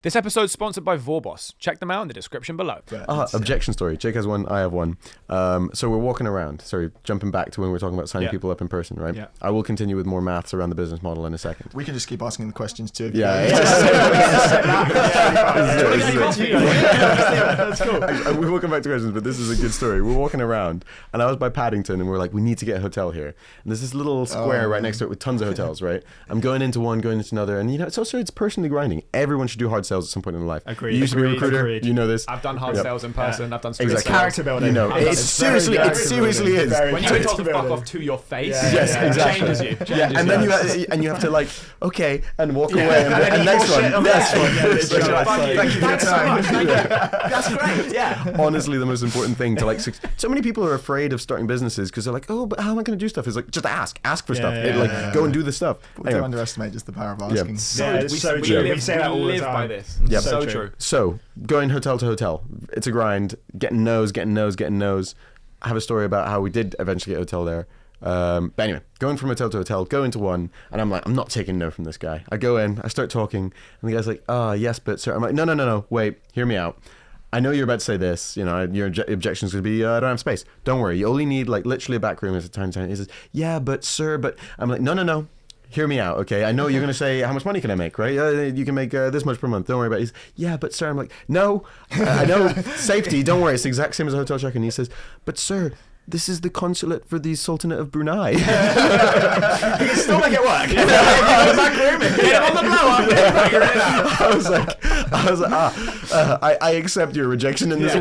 This episode is sponsored by Vorbos. Check them out in the description below. Objection story. Jake has one, I have one. So we're walking around. Sorry, jumping back to when we were talking about signing people up in person, right? Yeah. I will continue with more maths around the business model in a second. We can just keep asking the questions too. That's cool. We will come back to questions, but this is a good story. We're walking around, and I was by Paddington, and we're like, we need to get a hotel here. And there's this little square right next to it with tons of hotels, right? I'm going into one, going into another, and it's personally grinding. Everyone should do hard sales at some point in their life. Agreed. You used to be a recruiter. You know this. I've done hard sales in person. I've done street exactly. sales. Character building. You know, it seriously is. When you get told to fuck off to your face, exactly. Changes you. And then you have to like, okay, and walk away. And next one. Thank you for your time. That's great. Yeah. Honestly, the most important thing to like. So many people are afraid of starting businesses because they're like, oh, but how am I going to do stuff? It's like, just ask for stuff. Go and do the stuff. We do underestimate just the power of asking. It's so true. We say that all the time. By this. Yeah, so true. So going hotel to hotel, it's a grind. Getting no's. I have a story about how we did eventually get a hotel there. But anyway, going from hotel to hotel, go into one, and I'm like, I'm not taking no from this guy. I go in, I start talking, and the guy's like, yes, but sir. I'm like, no, wait, hear me out. I know you're about to say this, you know, your objection is going to be, I don't have space. Don't worry, you only need like literally a back room as a tiny. He says, yeah, but sir, but I'm like, no. Hear me out, okay? I know you're going to say, how much money can I make, right? You can make this much per month. Don't worry about it. He's, yeah, but sir, I'm like, no, I know, safety, don't worry. It's the exact same as a hotel check-in. He says, but sir, this is the consulate for the Sultanate of Brunei. You can still make it work. Get him on the blow-up. I was like, I accept your rejection in this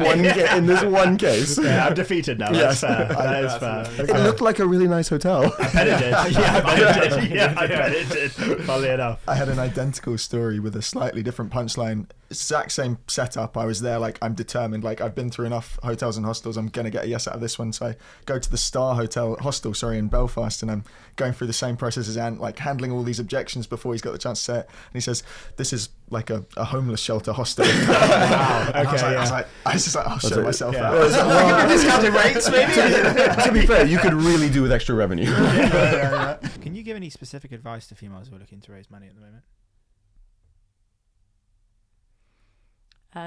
one case. Yeah, I'm defeated now. That's fair. That is fair. It looked like a really nice hotel. I bet it did. I bet it did. Funnily enough. I had an identical story with a slightly different punchline. Exact same setup. I was there like, I'm determined, like I've been through enough hotels and hostels, I'm gonna get a yes out of this one. So I go to the hostel in Belfast, and I'm going through the same process as Ant, like handling all these objections before he's got the chance to say it. And he says, this is like a homeless shelter hostel. Wow. Okay, I was just like, I'll show myself out. Discounted rates, maybe. To be fair, you could really do with extra revenue. Can you give any specific advice to females who are looking to raise money at the moment?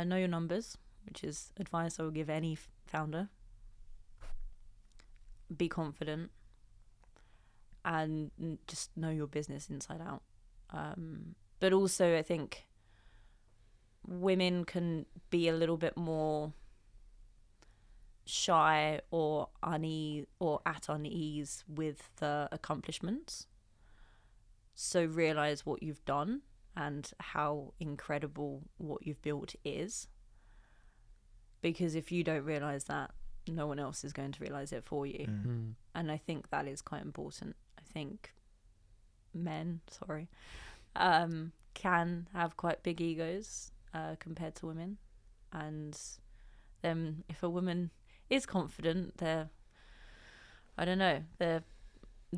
Know your numbers, which is advice I would give any founder. Be confident and just know your business inside out. But also, I think women can be a little bit more shy or at unease with the accomplishments. So realize what you've done and how incredible what you've built is. Because if you don't realise that, no one else is going to realise it for you. Mm-hmm. And I think that is quite important. I think men, can have quite big egos compared to women. And then if a woman is confident, they're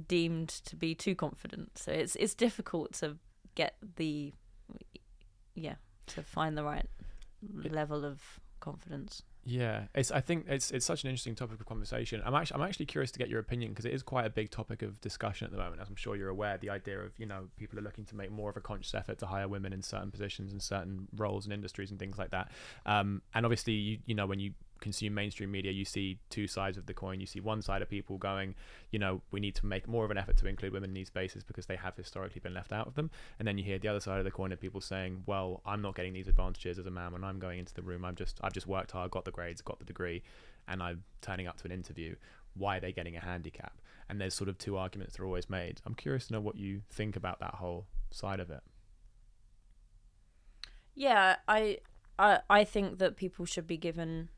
deemed to be too confident. So it's difficult to get to find the right level of confidence. Yeah, I think it's such an interesting topic of conversation. I'm actually curious to get your opinion, because it is quite a big topic of discussion at the moment, as I'm sure you're aware. The idea of, you know, people are looking to make more of a conscious effort to hire women in certain positions and certain roles and industries and things like that. And obviously, you know, when you consume mainstream media, you see two sides of the coin. You see one side of people going, you know, we need to make more of an effort to include women in these spaces because they have historically been left out of them. And then you hear the other side of the coin of people saying, well, I'm not getting these advantages as a man when I'm going into the room. I've just worked hard, got the grades, got the degree, and I'm turning up to an interview. Why are they getting a handicap? And there's sort of two arguments that are always made. I'm curious to know what you think about that whole side of it. Yeah, I think that people should be given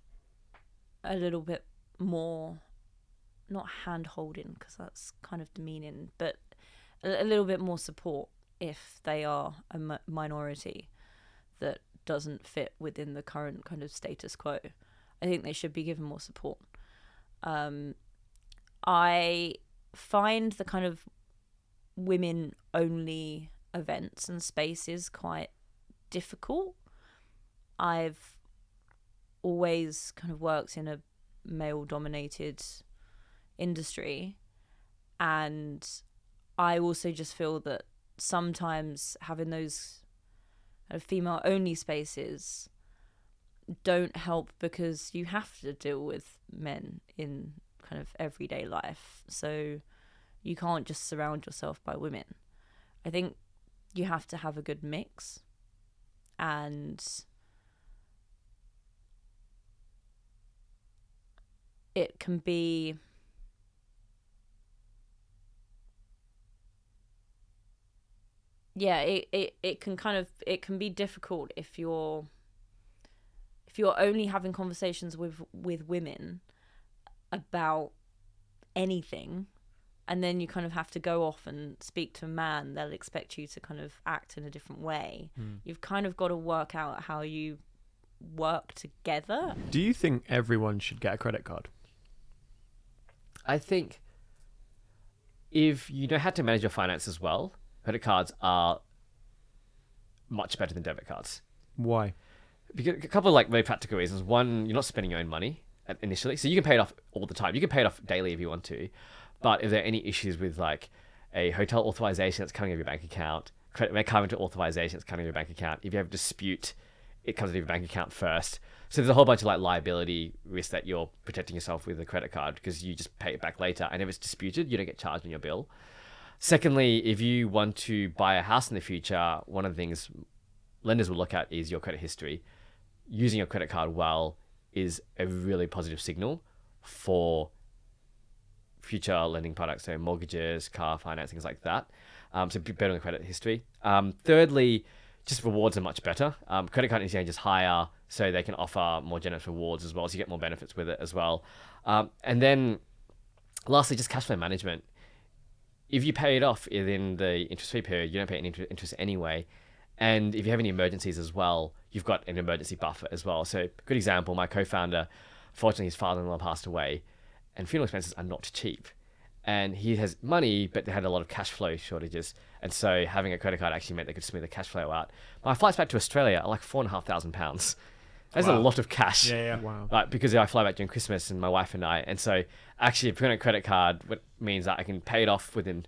a little bit more, not hand holding because that's kind of demeaning, but a little bit more support if they are a minority that doesn't fit within the current kind of status quo. I think they should be given more support. I find the kind of women only events and spaces quite difficult. I've always kind of worked in a male dominated industry, and I also just feel that sometimes having those female only spaces don't help because you have to deal with men in kind of everyday life. So you can't just surround yourself by women. I think you have to have a good mix, and it can be it can be difficult if you're only having conversations with women about anything, and then you kind of have to go off and speak to a man. They'll expect you to kind of act in a different way. You've kind of got to work out how you work together. Do you think everyone should get a credit card? I think if you know how to manage your finances well, credit cards are much better than debit cards. Why? Because a couple of like very practical reasons. One, you're not spending your own money initially, so you can pay it off all the time. You can pay it off daily if you want to, but if there are any issues with like a hotel authorization that's coming out of your bank account, credit car rental authorization that's coming out of your bank account, if you have a dispute, it comes out of your bank account first. So there's a whole bunch of like liability risk that you're protecting yourself with a credit card, because you just pay it back later, and if it's disputed, you don't get charged on your bill. Secondly, if you want to buy a house in the future, one of the things lenders will look at is your credit history. Using your credit card well is a really positive signal for future lending products, so mortgages, car finance, things like that. So be better on the credit history. Thirdly, just rewards are much better. Credit card exchange is higher, so they can offer more generous rewards as well, so you get more benefits with it as well. And then lastly, just cash flow management. If you pay it off within the interest-free period, you don't pay any interest anyway. And if you have any emergencies as well, you've got an emergency buffer as well. So good example, my co-founder, fortunately his father-in-law passed away, and funeral expenses are not cheap. And he has money, but they had a lot of cash flow shortages. And so having a credit card actually meant they could smooth the cash flow out. My flights back to Australia are like £4,500. That's a lot of cash. Yeah. Wow. Because I fly back during Christmas, and my wife and I. And so actually putting a credit card means that I can pay it off within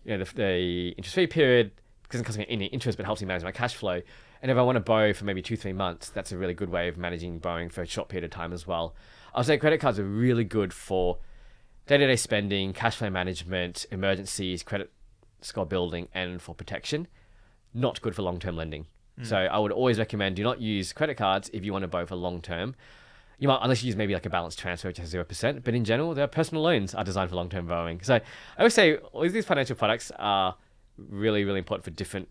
the interest-free period. It doesn't cost me any interest, but helps me manage my cash flow. And if I want to borrow for maybe 2-3 months, that's a really good way of managing borrowing for a short period of time as well. I would say credit cards are really good for day-to-day spending, cash flow management, emergencies, credit score building, and for protection. Not good for long-term lending. So I would always recommend do not use credit cards if you want to borrow for long-term. You might, unless you use maybe like a balance transfer, which has 0%. But in general, their personal loans are designed for long-term borrowing. So I would say all these financial products are really, really important for different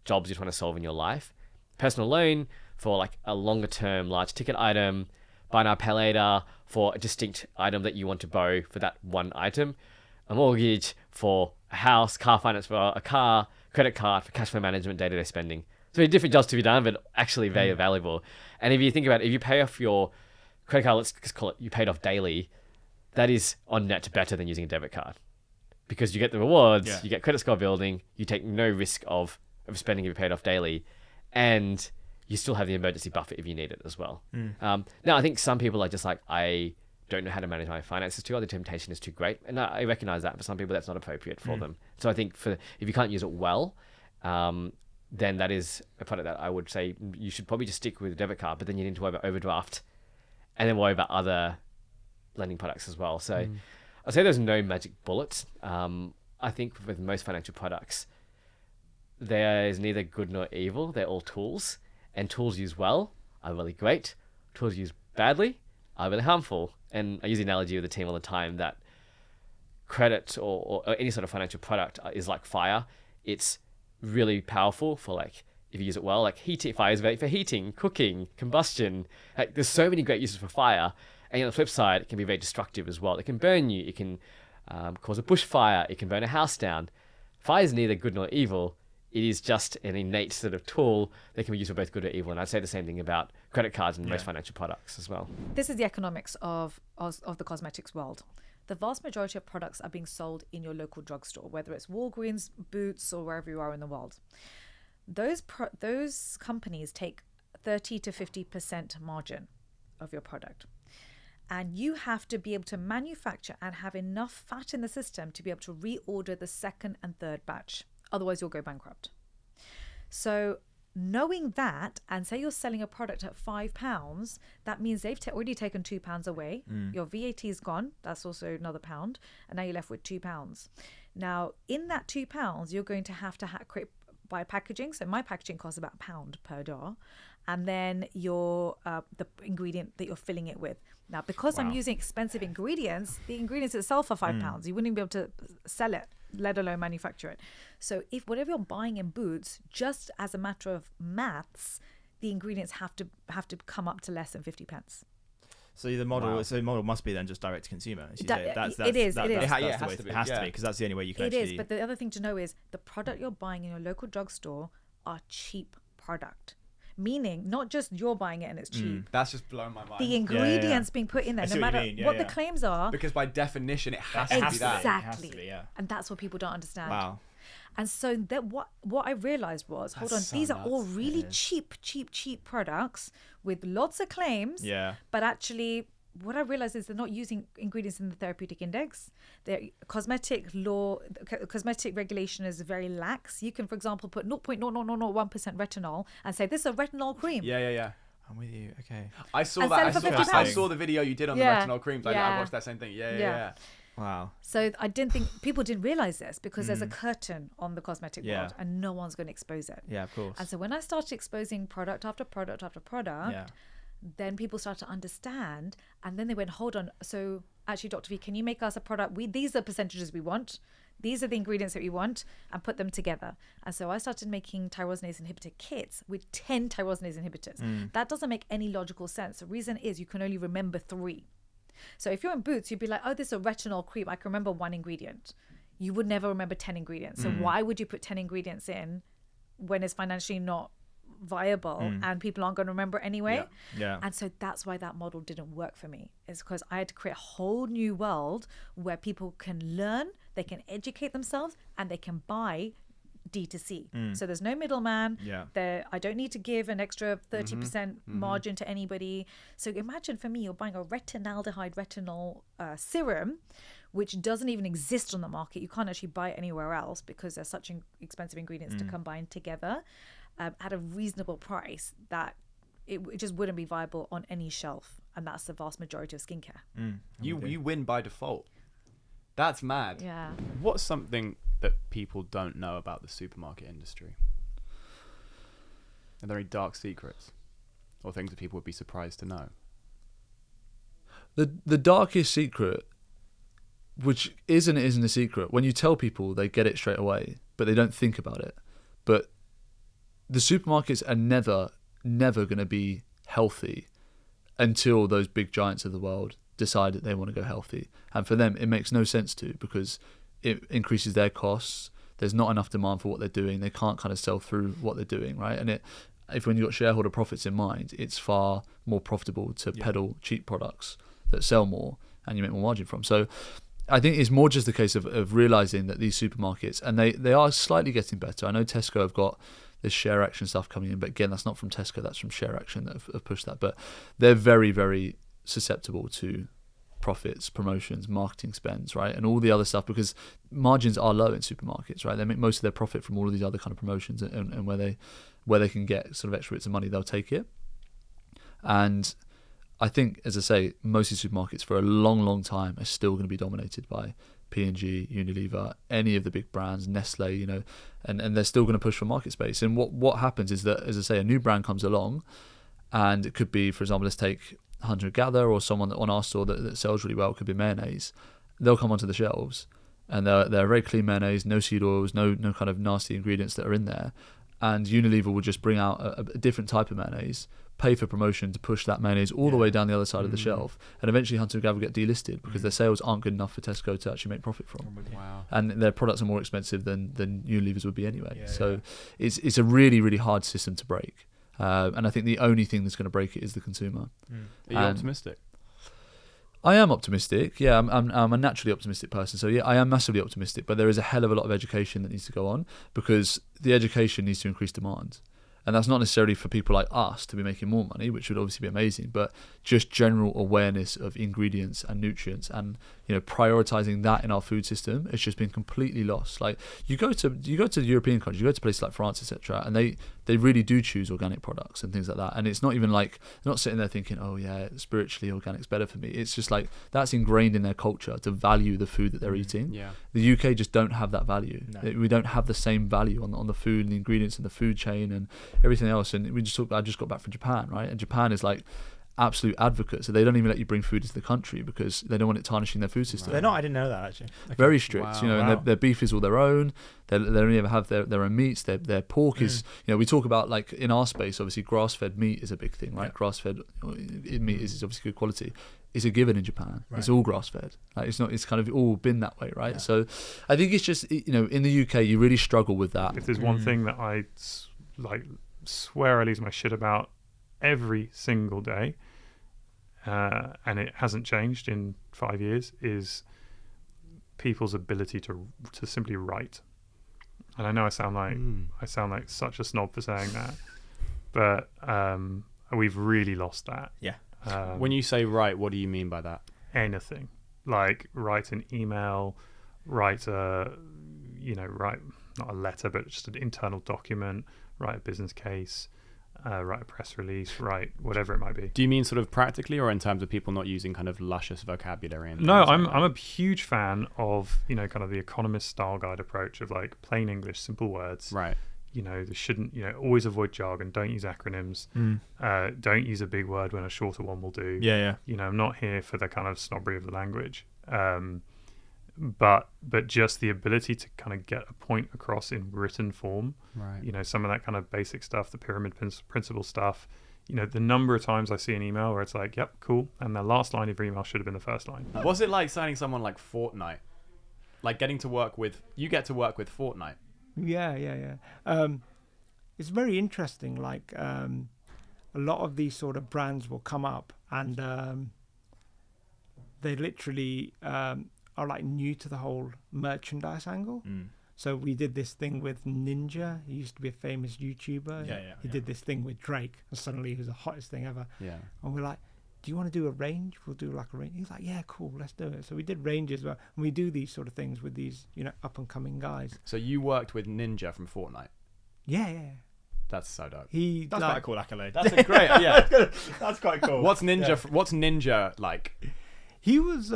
jobs you're trying to solve in your life. Personal loan for like a longer term, large ticket item. Buy now, pay later for a distinct item that you want to borrow for that one item. A mortgage for a house, car finance for a car, credit card for cash flow management, day-to-day spending. So different jobs to be done, but actually very valuable. And if you think about it, if you pay off your credit card, let's just call it you paid off daily, that is on net better than using a debit card. Because you get the rewards, you get credit score building, you take no risk of spending if you paid off daily, and you still have the emergency buffer if you need it as well. Now, I think some people are just like, I don't know how to manage my finances too, or the temptation is too great. And I recognize that for some people, that's not appropriate for them. So I think if you can't use it well, then that is a product that I would say you should probably just stick with a debit card, but then you need to worry about overdraft and then worry about other lending products as well. So I'd say there's no magic bullets. I think with most financial products, there is neither good nor evil. They're all tools, and tools used well are really great. Tools used badly are really harmful. And I use the analogy with the team all the time that credit or any sort of financial product is like fire. It's really powerful for like, if you use it well, like heating. Fire is great for heating, cooking, combustion. Like there's so many great uses for fire. And on the flip side, it can be very destructive as well. It can burn you. It can cause a bushfire. It can burn a house down. Fire is neither good nor evil. It is just an innate sort of tool that can be used for both good or evil. And I'd say the same thing about credit cards and most financial products as well. This is the economics of the cosmetics world. The vast majority of products are being sold in your local drugstore, whether it's Walgreens, Boots, or wherever you are in the world. Those companies take 30 to 50% margin of your product. And you have to be able to manufacture and have enough fat in the system to be able to reorder the second and third batch. Otherwise, you'll go bankrupt. So knowing that, and say you're selling a product at £5, that means they've already taken £2 away. Your VAT is gone. That's also another £1. And now you're left with £2. Now, in that £2, you're going to have buy packaging. So my packaging costs about £1 per jar. And then your the ingredient that you're filling it with. Now, because I'm using expensive ingredients, the ingredients itself are £5. You wouldn't be able to sell it, let alone manufacture it. So if whatever you're buying in Boots, just as a matter of maths, the ingredients have to come up to less than 50p. So the model must be then just direct to consumer. It is. It has to be because that's the only way you can. It is, but the other thing to know is the product you're buying in your local drugstore are cheap product. Meaning, not just you're buying it and it's cheap. That's just blowing my mind. The ingredients being put in there, no matter what the claims are. Because by definition, it has to be that. Exactly. And that's what people don't understand. Wow. And so that what I realized was, these are all really cheap products with lots of claims. Yeah. But actually, what I realized is they're not using ingredients in the therapeutic index. Their cosmetic regulation is very lax. You can, for example, put 0.0001% retinol and say this is a retinol cream. Yeah. I'm with you. Okay. I saw that. I saw the video you did on the retinol creams. I watched that same thing. Yeah. Wow. So I didn't think people didn't realize this because there's a curtain on the cosmetic world and no one's going to expose it. Yeah, of course. And so when I started exposing product after product after product, then people started to understand, and then they went, hold on, so actually, Dr. V, can you make us a product? These are the percentages we want, these are the ingredients that we want, and put them together. And so I started making tyrosinase inhibitor kits with 10 tyrosinase inhibitors. That doesn't make any logical sense. The reason is you can only remember 3. So if you're in Boots, you'd be like, oh, this is a retinol cream, I can remember 1 ingredient. You would never remember 10 ingredients. So why would you put 10 ingredients in when it's financially not viable and people aren't going to remember anyway? And so that's why that model didn't work for me, is because I had to create a whole new world where people can learn, they can educate themselves, and they can buy D2C. So there's no middleman. I don't need to give an extra 30% margin to anybody. So imagine, for me, you're buying a retinol serum, which doesn't even exist on the market. You can't actually buy it anywhere else because there's such expensive ingredients to combine together. At a reasonable price that it just wouldn't be viable on any shelf, and that's the vast majority of skincare. You win by default. That's mad. Yeah. What's something that people don't know about the supermarket industry? Are there any dark secrets or things that people would be surprised to know? The darkest secret, which isn't a secret, when you tell people, they get it straight away, but they don't think about it. But the supermarkets are never going to be healthy until those big giants of the world decide that they want to go healthy. And for them, it makes no sense to, because it increases their costs. There's not enough demand for what they're doing. They can't kind of sell through what they're doing, right? And if when you've got shareholder profits in mind, it's far more profitable to peddle cheap products that sell more and you make more margin from. So I think it's more just a case of realizing that these supermarkets, and they are slightly getting better. I know Tesco have got this share action stuff coming in, but again, that's not from Tesco, that's from share action that have pushed that. But they're very, very susceptible to profits, promotions, marketing spends, right? And all the other stuff, because margins are low in supermarkets, right? They make most of their profit from all of these other kind of promotions, and where they can get sort of extra bits of money, they'll take it. And I think, as I say, most of these supermarkets for a long, long time are still going to be dominated by P&G, Unilever, any of the big brands, Nestle, and they're still going to push for market space. And what happens is that, as I say, a new brand comes along, and it could be, for example, let's take Hunter Gather, or someone on our store that sells really well, could be mayonnaise. They'll come onto the shelves, and they're very clean mayonnaise, no seed oils, no kind of nasty ingredients that are in there. And Unilever will just bring out a different type of mayonnaise, pay for promotion to push that mayonnaise all the way down the other side of the shelf, and eventually Hunter Gather get delisted because their sales aren't good enough for Tesco to actually make profit from. Wow. And their products are more expensive than Unilever's would be anyway. It's a really, really hard system to break. And I think the only thing that's going to break it is the consumer. Are you optimistic? I am optimistic. Yeah, I'm a naturally optimistic person. So yeah, I am massively optimistic. But there is a hell of a lot of education that needs to go on, because the education needs to increase demand. And that's not necessarily for people like us to be making more money, which would obviously be amazing, but just general awareness of ingredients and nutrients, and prioritizing that in our food system has just been completely lost. Like you go to European countries, you go to places like France, etc., and they they really do choose organic products and things like that. And it's not even like they're not sitting there thinking, oh yeah, spiritually organic's better for me. It's just like that's ingrained in their culture to value the food that they're eating. Yeah. The UK just don't have that value. No. We don't have the same value on the food and the ingredients and the food chain and everything else. And I just got back from Japan, right? And Japan is like absolute advocates, so they don't even let you bring food into the country because they don't want it tarnishing their food system. They're not. I didn't know that actually. Okay. Very strict, Wow. you know, and their beef is all their own. They only ever have their own meats. Their pork is, you know, we talk about like in our space, obviously grass-fed meat is a big thing, right? Yeah. Grass-fed meat is obviously good quality. It's a given in Japan. Right. It's all grass-fed. Like it's not. It's kind of all been that way, right? Yeah. So, I think it's just, you know, in the UK you really struggle with that. If there's one thing that I swear I lose my shit about every single day, and it hasn't changed in 5 years, is people's ability to simply write. And I know I sound like such a snob for saying that, but we've really lost that. Yeah. When you say write, what do you mean by that? Anything, like write an email, write not a letter, but just an internal document, write a business case, write a press release, write whatever it might be. Do you mean sort of practically, or in terms of people not using kind of luscious vocabulary? And No, things I'm like a huge fan of, you know, kind of the Economist style guide approach of like plain English, simple words. that? Right. You know, there shouldn't, you know, always avoid jargon. Don't use acronyms. Don't use a big word when a shorter one will do. Yeah. You know, I'm not here for the kind of snobbery of the language. But just the ability to kind of get a point across in written form. Right. You know, some of that kind of basic stuff, the pyramid principle stuff. You know, the number of times I see an email where it's like, yep, cool, and the last line of your email should have been the first line. Was it like signing someone like Fortnite? Like getting to work with, you get to work with Fortnite. Yeah. It's very interesting. Like a lot of these sort of brands will come up and they literally are like new to the whole merchandise angle. So we did this thing with Ninja. He used to be a famous YouTuber. He did this thing with Drake, and suddenly he was the hottest thing ever. Yeah. And we're like, do you want to do a range? We'll do like a range. He's like, yeah, cool, let's do it. So we did ranges, and we do these sort of things with these, you know, up and coming guys. So you worked with Ninja from Fortnite. Yeah. That's so dope. That's quite a cool accolade. That's a great, yeah. That's quite cool. What's Ninja? What's Ninja like? He was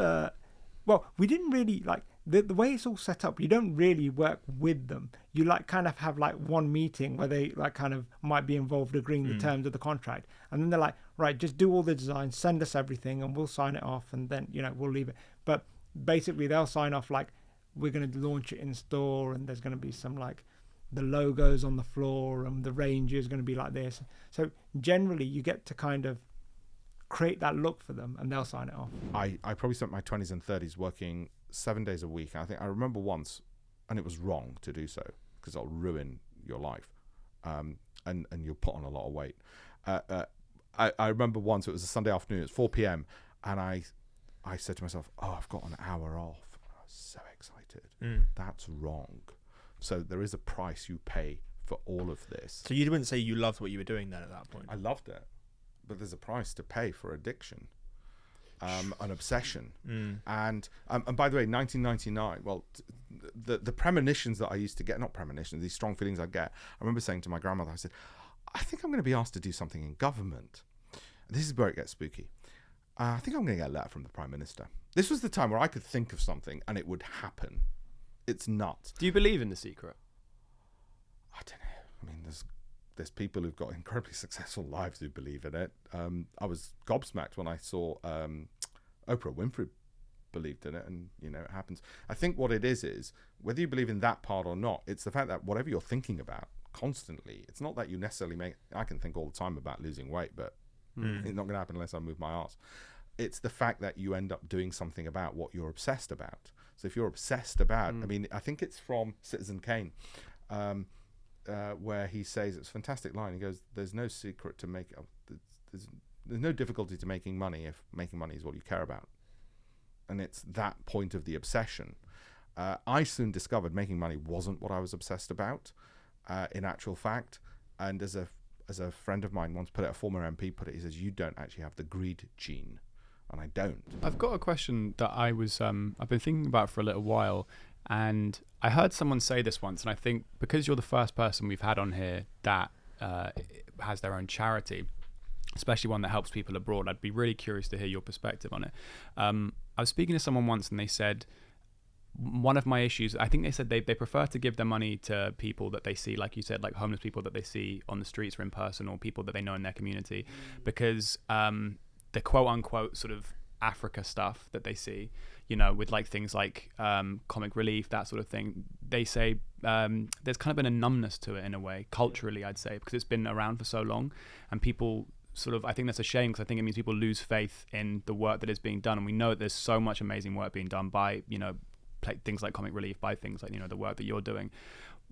well, we didn't really like the way it's all set up. You don't really work with them. You like kind of have like one meeting where they like kind of might be involved agreeing the terms of the contract, and then they're like, right, just do all the design, send us everything, and we'll sign it off, and then, you know, we'll leave it. But basically they'll sign off like, we're going to launch it in store, and there's going to be some like the logos on the floor, and the range is going to be like this. So generally you get to kind of create that look for them, and they'll sign it off. I probably spent my 20s and 30s working 7 days a week. And I think I remember once, and it was wrong to do so because it'll ruin your life, and you'll put on a lot of weight. I remember once, it was a Sunday afternoon, it's 4 p.m, and I said to myself, oh, I've got an hour off. I was so excited. That's wrong. So there is a price you pay for all of this. So you wouldn't say you loved what you were doing then at that point? I loved it, but there's a price to pay for addiction, an obsession. And by the way, 1999, well, the premonitions that I used to get, not premonitions, these strong feelings I get, I remember saying to my grandmother, I said, I think I'm going to be asked to do something in government. This is where it gets spooky. I think I'm going to get a letter from the Prime Minister. This was the time where I could think of something and it would happen. It's nuts. Do you believe in The Secret? I don't know. I mean, there's people who've got incredibly successful lives who believe in it. I was gobsmacked when I saw Oprah Winfrey believed in it, and, you know, it happens. I think what it is whether you believe in that part or not, it's the fact that whatever you're thinking about constantly, it's not that you necessarily I can think all the time about losing weight, but it's not going to happen unless I move my arse. It's the fact that you end up doing something about what you're obsessed about. So if you're obsessed about, I mean, I think it's from Citizen Kane, where he says, it's a fantastic line. He goes, there's no secret to make, there's no difficulty to making money if making money is what you care about. And it's that point of the obsession. I soon discovered making money wasn't what I was obsessed about, in actual fact. And as a friend of mine once put it, a former MP put it, he says, you don't actually have the greed gene. And I don't. I've got a question that I've been thinking about for a little while, and I heard someone say this once, and I think because you're the first person we've had on here that has their own charity, especially one that helps people abroad. I'd be really curious to hear your perspective on it. I was speaking to someone once and they said, one of my issues, I think they said they prefer to give their money to people that they see, like you said, like homeless people that they see on the streets or in person, or people that they know in their community, because the quote unquote sort of Africa stuff that they see, you know, with like things like comic relief, that sort of thing, they say there's kind of been a numbness to it in a way, culturally, I'd say, because it's been around for so long, and people sort of, I think that's a shame, because I think it means people lose faith in the work that is being done. And we know that there's so much amazing work being done by, you know, things like comic relief, by things like, you know, the work that you're doing.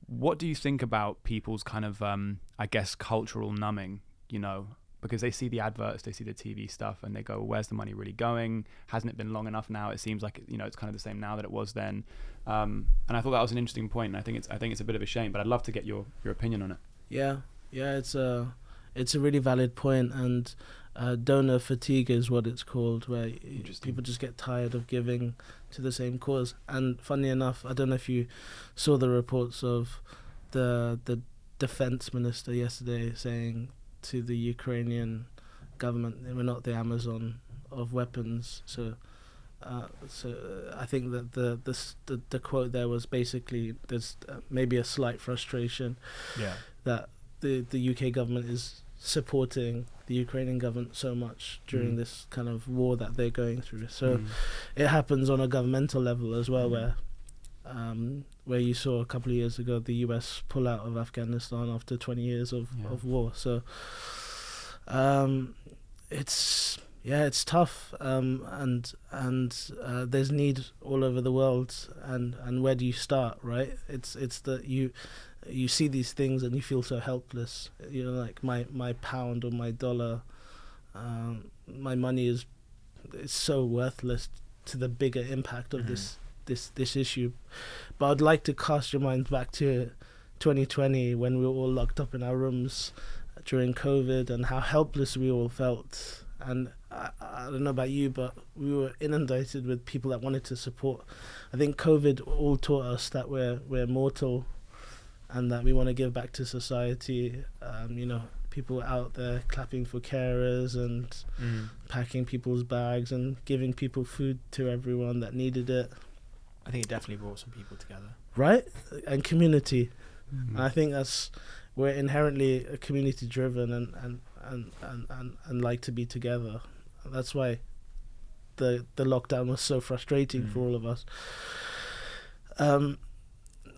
What do you think about people's kind of I guess cultural numbing, you know, because they see the adverts, they see the TV stuff, and they go, well, where's the money really going? Hasn't it been long enough now? It seems like, you know, it's kind of the same now that it was then. And I thought that was an interesting point, and I think it's a bit of a shame, but I'd love to get your opinion on it. Yeah, it's a really valid point, and donor fatigue is what it's called, where people just get tired of giving to the same cause. And funny enough, I don't know if you saw the reports of the defense minister yesterday saying to the Ukrainian government, we're not the Amazon of weapons. So I think that the quote there was basically, there's maybe a slight frustration that the UK government is supporting the Ukrainian government so much during this kind of war that they're going through. So it happens on a governmental level as well, where you saw a couple of years ago the US pull out of Afghanistan after 20 years of war. So it's tough, and there's need all over the world, and where do you start, right? It's that you see these things and you feel so helpless. You know, like my pound or my dollar, my money is so worthless to the bigger impact of this issue. But I'd like to cast your mind back to 2020 when we were all locked up in our rooms during COVID, and how helpless we all felt. And I don't know about you, but we were inundated with people that wanted to support. I think COVID all taught us that we're mortal, and that we want to give back to society. You know, people out there clapping for carers and packing people's bags and giving people food to everyone that needed it. I think it definitely brought some people together. Right? And community. And I think we're inherently community driven and like to be together. That's why the lockdown was so frustrating for all of us.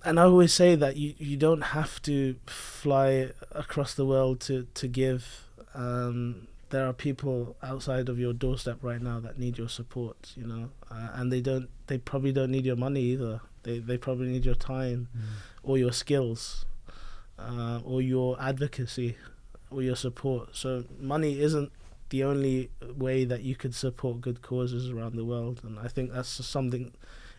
And I always say that you don't have to fly across the world to give. There are people outside of your doorstep right now that need your support, you know, and they probably don't need your money either. They probably need your time or your skills or your advocacy or your support. So money isn't the only way that you could support good causes around the world, and I think that's something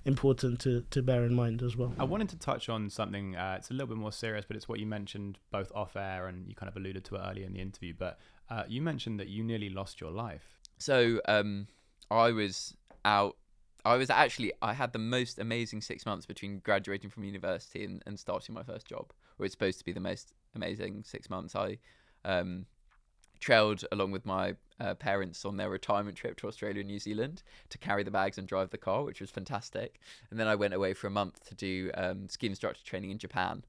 important to bear in mind as well. I wanted to touch on something, it's a little bit more serious, but it's what you mentioned both off air, and you kind of alluded to it earlier in the interview, but you mentioned that you nearly lost your life. So I had the most amazing 6 months between graduating from university and starting my first job, or it's supposed to be the most amazing 6 months. I trailed along with my parents on their retirement trip to Australia and New Zealand to carry the bags and drive the car, which was fantastic. And then I went away for a month to do ski instructor training in Japan.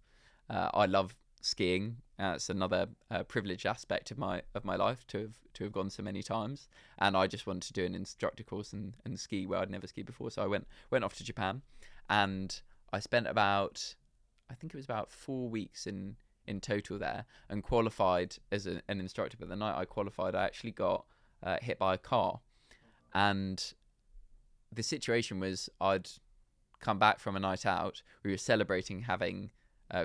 I love skiing. It's another privileged aspect of my life to have gone so many times. And I just wanted to do an instructor course and ski where I'd never skied before. So I went off to Japan, and I spent about 4 weeks in total there, and qualified as an instructor. But the night I qualified, I actually got hit by a car. And the situation was, I'd come back from a night out. We were celebrating having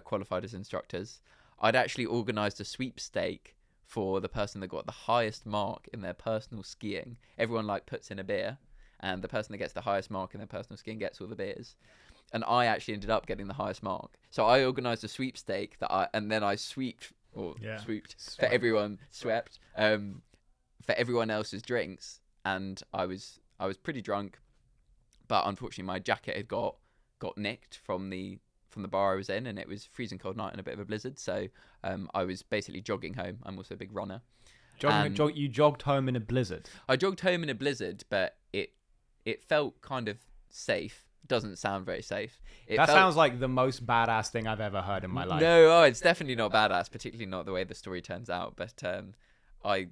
qualified as instructors. I'd actually organised a sweepstake for the person that got the highest mark in their personal skiing. Everyone puts in a beer, and the person that gets the highest mark in their personal skiing gets all the beers. And I actually ended up getting the highest mark. So I organised a sweepstake and then I swooped for everyone, swept for everyone else's drinks. And I was pretty drunk, but unfortunately my jacket had got nicked from the from the bar I was in, and it was freezing cold night and a bit of a blizzard. So I was basically jogging home. I'm also a big runner. You jogged home in a blizzard. I jogged home in a blizzard, but it felt kind of safe. Doesn't sound very safe. Sounds like the most badass thing I've ever heard in my life. No, it's definitely not badass, particularly not the way the story turns out. But I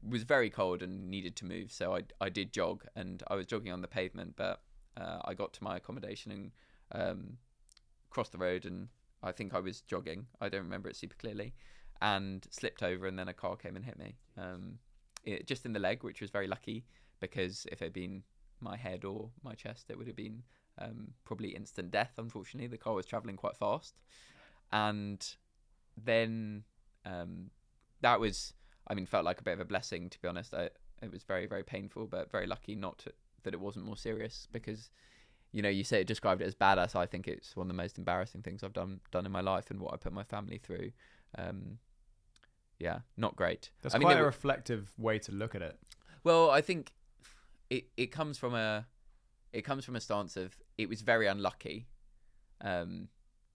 was very cold and needed to move, so I did jog, and I was jogging on the pavement, but I got to my accommodation and crossed the road, and I think I was jogging. I don't remember it super clearly, and slipped over, and then a car came and hit me, just in the leg, which was very lucky, because if it had been my head or my chest, it would have been probably instant death. Unfortunately, the car was traveling quite fast, and then that was, felt like a bit of a blessing, to be honest. It was very, very painful, but very lucky that it wasn't more serious, because you say it described it as badass. I think it's one of the most embarrassing things I've done in my life, and what I put my family through. Not great. That's quite a reflective way to look at it. Well, I think it comes from a stance of, it was very unlucky.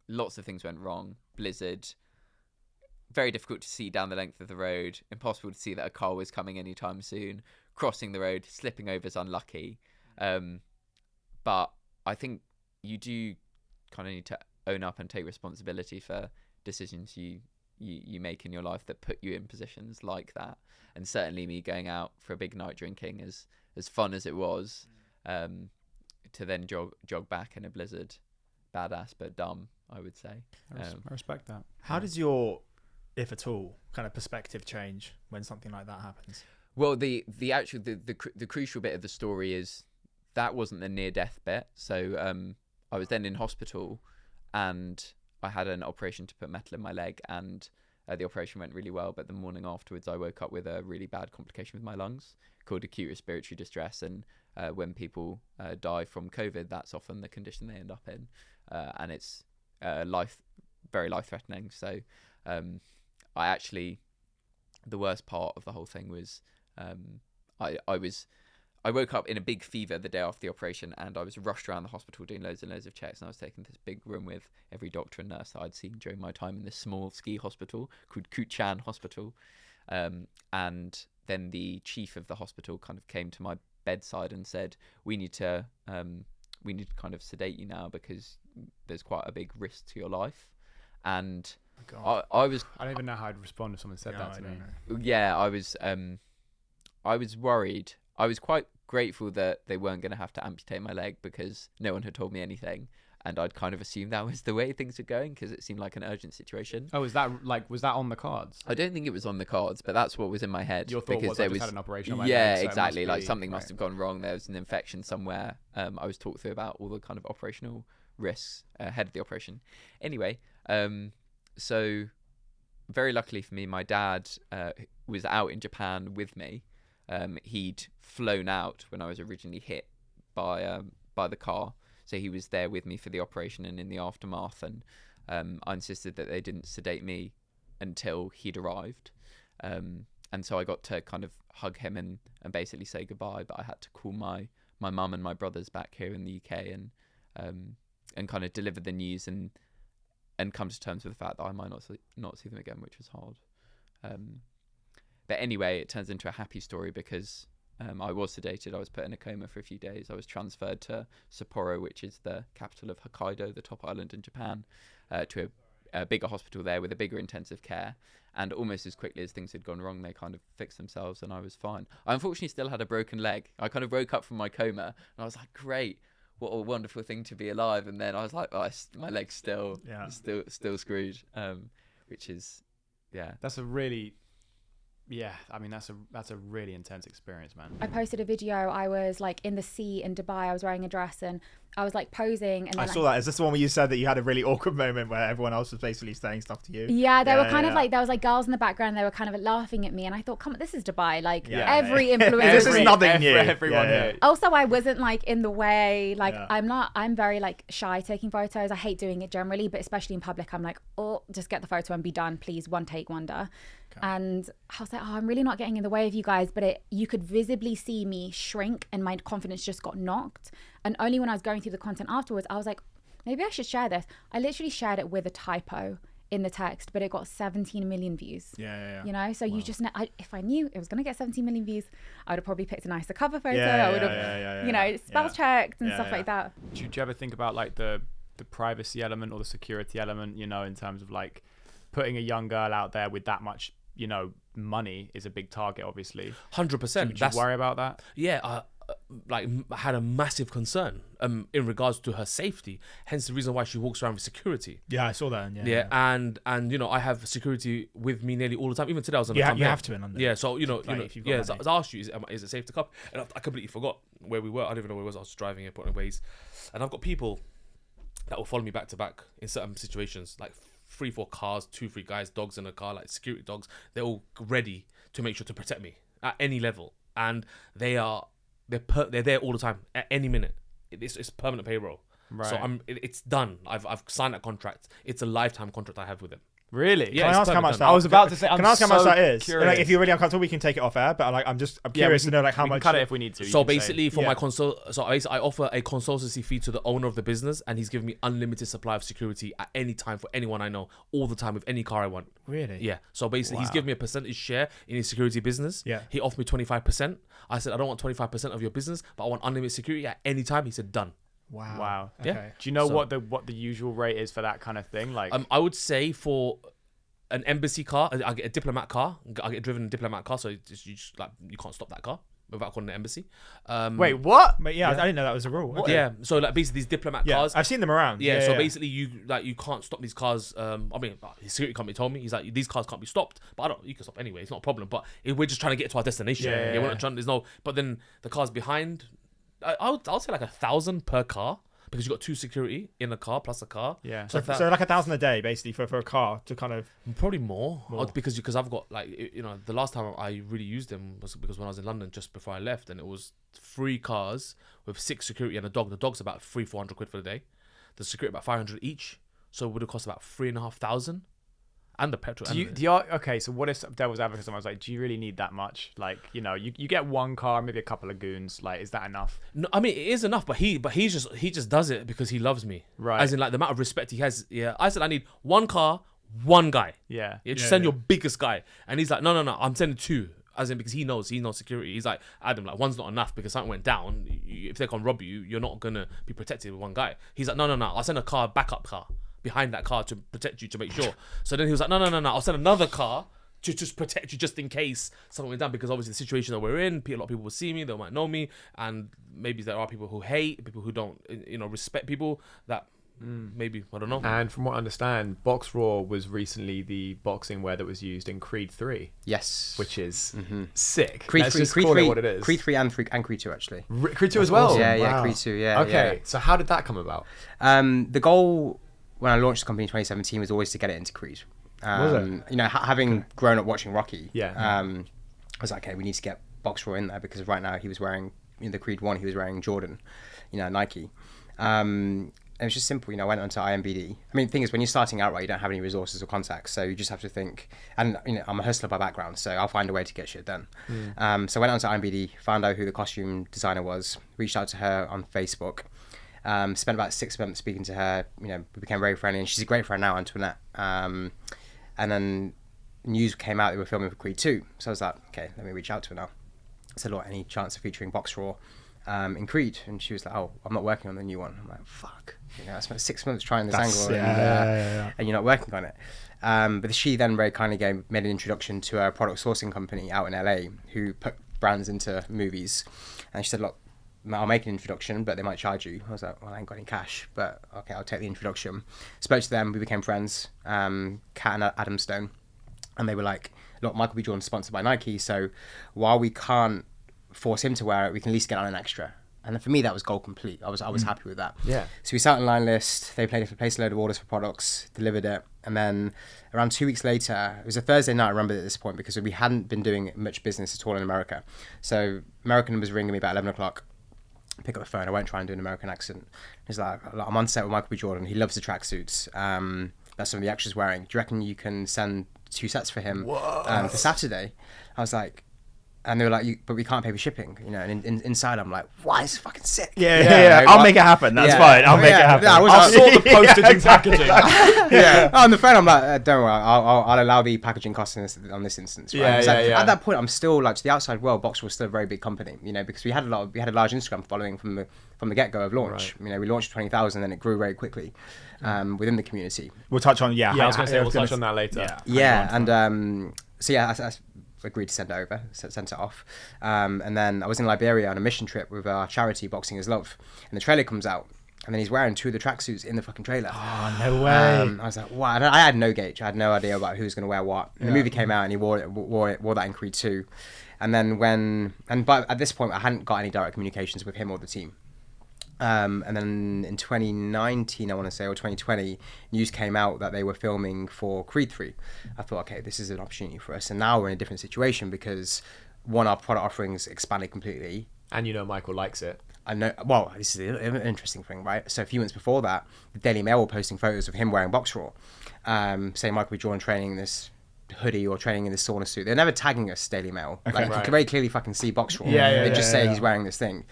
Lots of things went wrong. Blizzard, very difficult to see down the length of the road, impossible to see that a car was coming anytime soon. Crossing the road, slipping over is unlucky. But I think you do kind of need to own up and take responsibility for decisions you make in your life that put you in positions like that. And certainly me going out for a big night drinking, as fun as it was, to then jog back in a blizzard, badass but dumb, I would say. I respect that. How does your, if at all, kind of perspective change when something like that happens? Well, the crucial bit of the story is that wasn't the near death bit. So I was then in hospital, and I had an operation to put metal in my leg, and the operation went really well. But the morning afterwards, I woke up with a really bad complication with my lungs called acute respiratory distress. And when people die from COVID, that's often the condition they end up in, and it's very life-threatening. So the worst part of the whole thing was I woke up in a big fever the day after the operation, and I was rushed around the hospital doing loads and loads of checks, and I was taken to this big room with every doctor and nurse that I'd seen during my time in this small ski hospital called Kuchan Hospital. And then the chief of the hospital kind of came to my bedside and said, we need to kind of sedate you now, because there's quite a big risk to your life. And I don't even know how I'd respond if someone said that to me. Yeah, I was worried. I was quite grateful that they weren't going to have to amputate my leg, because no one had told me anything, and I'd kind of assumed that was the way things were going, because it seemed like an urgent situation. Oh, was that on the cards? I don't think it was on the cards, but that's what was in my head. Your thought because was, I just had an operation on my leg, so exactly. Like something must have gone wrong. There was an infection somewhere. I was talked through about all the kind of operational risks ahead of the operation. Anyway, so very luckily for me, my dad was out in Japan with me. He'd flown out when I was originally hit by the car, so he was there with me for the operation and in the aftermath. And I insisted that they didn't sedate me until he'd arrived, and so I got to kind of hug him and basically say goodbye. But I had to call my mum and my brothers back here in the UK and kind of deliver the news and come to terms with the fact that I might not see them again, which was hard. But anyway, it turns into a happy story, because I was sedated. I was put in a coma for a few days. I was transferred to Sapporo, which is the capital of Hokkaido, the top island in Japan, to a bigger hospital there with a bigger intensive care. And almost as quickly as things had gone wrong, they kind of fixed themselves and I was fine. I unfortunately still had a broken leg. I kind of woke up from my coma and I was like, great, what a wonderful thing to be alive. And then I was like, oh, my leg's still screwed, which is, yeah. That's a really... Yeah, I mean, that's a really intense experience, man. I posted a video. I was like in the sea in Dubai. I was wearing a dress and I was like posing. And then I saw that. Is this the one where you said that you had a really awkward moment where everyone else was basically saying stuff to you? Yeah, they were kind of like, there was like girls in the background. They were kind of laughing at me. And I thought, come on, this is Dubai. Like every influencer. This is nothing new. Everyone here. Also, I wasn't like in the way. Like I'm very like shy taking photos. I hate doing it generally, but especially in public, I'm like, oh, just get the photo and be done. Please, one take, wonder. Okay. And I was like, oh, I'm really not getting in the way of you guys. But you could visibly see me shrink and my confidence just got knocked. And only when I was going through the content afterwards, I was like, maybe I should share this. I literally shared it with a typo in the text, but it got 17 million views. Yeah. You know, so you just know, if I knew it was going to get 17 million views, I would have probably picked a nicer cover photo. I would have, you know, spell checked and stuff like that. Do you ever think about like the privacy element or the security element, you know, in terms of like putting a young girl out there with that much, you know, money is a big target, obviously. 100%. Do you worry about that? Yeah, I had a massive concern in regards to her safety. Hence the reason why she walks around with security. Yeah, I saw that. And you know, I have security with me nearly all the time. Even today, I was on the you have to in London. Yeah, so you know, If you've got I was asked you, is it safe to come? And I completely forgot where we were. I don't even know where it was. I was driving airport in Waze, and I've got people that will follow me back to back in certain situations, like 3-4 cars, 2-3 guys, dogs in a car, like security dogs. They're all ready to make sure to protect me at any level, and they're there all the time at any minute. It's permanent payroll. Right. So it's done. I've signed that contract. It's a lifetime contract I have with them. Really? Yeah. Can I ask how much that? I was about to say. Can I ask how much that is? Curious. Like, if you're really uncomfortable, we can take it off air. But like, I'm curious to know like how we can much. cut it if we need to. So basically, for my I offer a consultancy fee to the owner of the business, and he's giving me unlimited supply of security at any time for anyone I know, all the time with any car I want. Really? Yeah. So basically, he's giving me a percentage share in his security business. Yeah. He offered me 25%. I said, I don't want 25% of your business, but I want unlimited security at any time. He said, done. Wow. Okay. Yeah. Do you know what the usual rate is for that kind of thing? Like, I would say for an embassy car, I get a diplomat car. I get driven a diplomat car, so you can't stop that car without calling the embassy. Wait, what? But I didn't know that was a rule. Okay. Yeah, so like basically these diplomat cars. I've seen them around. Yeah, so basically you can't stop these cars. I mean, his security company told me, he's like, these cars can't be stopped, but you can stop anyway. It's not a problem. But we're just trying to get to our destination. We're not trying. There's no. But then the cars behind, I'll say like 1,000 per car. Because you've got 2 security in a car plus a car. Yeah. So like 1,000 a day basically for a car to kind of. Probably more. Because I've got like, you know, the last time I really used them was because when I was in London just before I left, and it was 3 cars with 6 security and a dog. The dog's about 300-400 quid for the day. The security about 500 each. So it would have cost about 3,500. And the petrol. Okay, so what if devil's advocate someone's like, do you really need that much? Like, you know, you get 1 car, maybe a couple of goons. Like, is that enough? No, I mean it is enough, but he just does it because he loves me. Right. As in like the amount of respect he has. Yeah. I said I need 1 car, 1 guy. Yeah. Just send your biggest guy. And he's like, no, I'm sending 2. As in because he knows security. He's like, Adam, like 1's not enough because something went down. If they can rob you, you're not gonna be protected with 1 guy. He's like, no, I'll send a backup car behind that car to protect you, to make sure. So then he was like, no, I'll send another car to just protect you just in case something went down, because obviously the situation that we're in, a lot of people will see me, they might know me, and maybe there are people who hate, people who don't, you know, respect people that maybe, I don't know. And from what I understand, Box Raw was recently the boxing wear that was used in Creed 3. Yes. Which is sick. Creed Let's 3, just Creed call 3, it what it is. Creed 3 and Creed 2 actually. Creed 2 as well? Yeah, Wow. Creed 2, yeah. Okay, so how did that come about? The goal when I launched the company in 2017 was always to get it into Creed. Was it? You know, having grown up watching Rocky, Yeah. I was like, okay, we need to get Box Raw in there, because right now he was wearing, the Creed 1, he was wearing Jordan, Nike. It was just simple, I went onto IMBD. I mean, the thing is, when you're starting out, right, you don't have any resources or contacts, so you just have to think, and I'm a hustler by background, so I'll find a way to get shit done. So I went onto IMBD, found out who the costume designer was, reached out to her on Facebook, spent about 6 months speaking to her, we became very friendly, and she's a great friend now, Antoinette. And then news came out they were filming for Creed 2, so I was like, okay, let me reach out to her now. I said, look, any chance of featuring Box Raw in Creed? And she was like, oh, I'm not working on the new one. I'm like, fuck, I spent 6 months trying this angle, and you're not working on it. But she then very kindly made an introduction to a product sourcing company out in LA who put brands into movies, and she said, look, I'll make an introduction, but they might charge you. I was like, well, I ain't got any cash, but okay, I'll take the introduction. Spoke to them, we became friends, Kat and Adam Stone, and they were like, look, Michael B. Jordan's sponsored by Nike, so while we can't force him to wear it, we can at least get on an extra. And then for me, that was goal complete. I was happy with that. Yeah. So we sat on line list, they placed a load of orders for products, delivered it, and then around 2 weeks later, it was a Thursday night, I remember at this point, because we hadn't been doing much business at all in America. So American was ringing me about 11 o'clock. Pick up the phone. I won't try and do an American accent. He's like, I'm on set with Michael B. Jordan. He loves the tracksuits. That's some of the extras wearing. Do you reckon you can send 2 sets for him for Saturday? I was like, And they were like, but we can't pay for shipping, you know. And inside, I'm like, why? It's fucking sick. Yeah. I'll make it happen. That's fine. I'll make it happen. Yeah, I'll sort the postage and packaging. Yeah. On the phone, I'm like, don't worry, I'll allow the packaging costs on this instance. Right? Yeah. At that point, I'm still like, to the outside world, Boxer was still a very big company, you know, because we had a large Instagram following from the get go of launch. Right. You know, we launched 20,000, and it grew very quickly within the community. We'll touch on I was going to say we'll touch on that later. And so I agreed to send it over, sent it off. And then I was in Liberia on a mission trip with our charity, Boxing is Love. And the trailer comes out, and then he's wearing 2 of the tracksuits in the fucking trailer. Oh, no way. I was like, wow. I had no gauge. I had no idea about who was going to wear what. And the movie came out, and he wore that in Creed 2. And then but at this point, I hadn't got any direct communications with him or the team. And then in 2019, I want to say, or 2020, news came out that they were filming for Creed 3. I thought, okay, this is an opportunity for us. And now we're in a different situation because, one, our product offerings expanded completely. And you know Michael likes it. I know. Well, this is an interesting thing, right? So a few months before that, the Daily Mail were posting photos of him wearing Boxraw, saying Michael B. Jordan training in this hoodie or training in this sauna suit. They're never tagging us, Daily Mail. Okay. Like, you can very clearly fucking see Boxraw. They just say he's wearing this thing.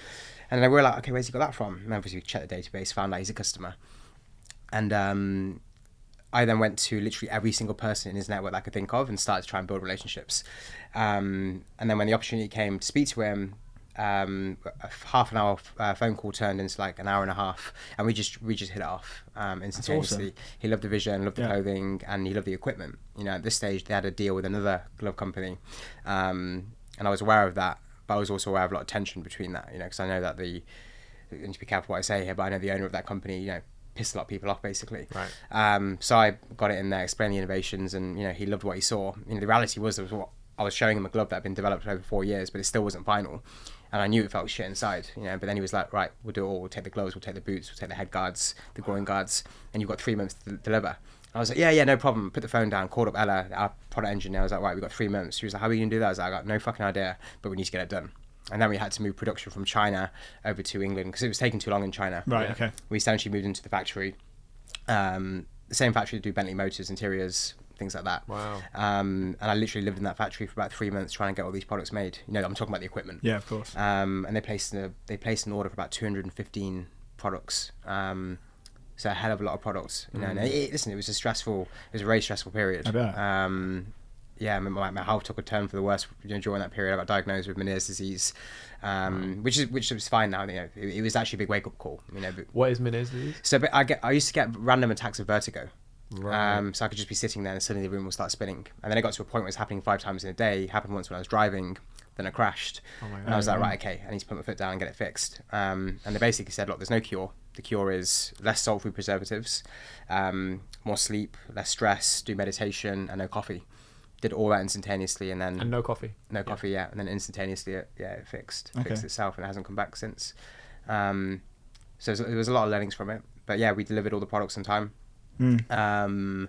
And then we were like, okay, where's he got that from? And obviously we checked the database, found out he's a customer. And I then went to literally every single person in his network that I could think of and started to try and build relationships. And then when the opportunity came to speak to him, a half an hour phone call turned into like an hour and a half, and we just hit it off instantaneously. Awesome. He loved the vision, loved the clothing, and he loved the equipment. You know, at this stage they had a deal with another glove company, and I was aware of that. But I was also aware of a lot of tension between that, you know, because I know that and to be careful what I say here, but I know the owner of that company, you know, pissed a lot of people off basically. Right. So I got it in there, explained the innovations, and you know, he loved what he saw. You know, the reality was what I was showing him a glove that had been developed over 4 years, but it still wasn't final, and I knew it felt shit inside. You know, but then he was like, right, we'll do it all. We'll take the gloves, we'll take the boots, we'll take the head guards, the groin guards, and you've got 3 months to deliver. I was like, yeah, no problem. Put the phone down, called up Ella, our product engineer. I was like, right, we've got 3 months. She was like, how are we going to do that? I was like, I got no fucking idea, but we need to get it done. And then we had to move production from China over to England because it was taking too long in China. Right, okay. We essentially moved into the factory, the same factory that do Bentley Motors, interiors, things like that. Wow. And I literally lived in that factory for about 3 months trying to get all these products made. You know, I'm talking about the equipment. Yeah, of course. And they placed an order for about 215 products. So a hell of a lot of products. You know, and it was a very stressful period. I bet. Yeah, my health took a turn for the worse, you know, during that period. I got diagnosed with Meniere's disease, which is fine now. You know, it was actually a big wake up call. You know, but, what is Meniere's disease? So I used to get random attacks of vertigo. Right. So I could just be sitting there and suddenly the room will start spinning. And then it got to a point where it was happening 5 times in a day. It happened once when I was driving, then I crashed. Oh my God. And I was like, right, okay, I need to put my foot down and get it fixed. And they basically said, look, there's no cure. The cure is less salt food preservatives, more sleep, less stress, do meditation, and no coffee. Did all that instantaneously, and then no coffee. No coffee, yeah. And then instantaneously, it fixed itself, and it hasn't come back since. So there was a lot of learnings from it, but yeah, we delivered all the products in time. And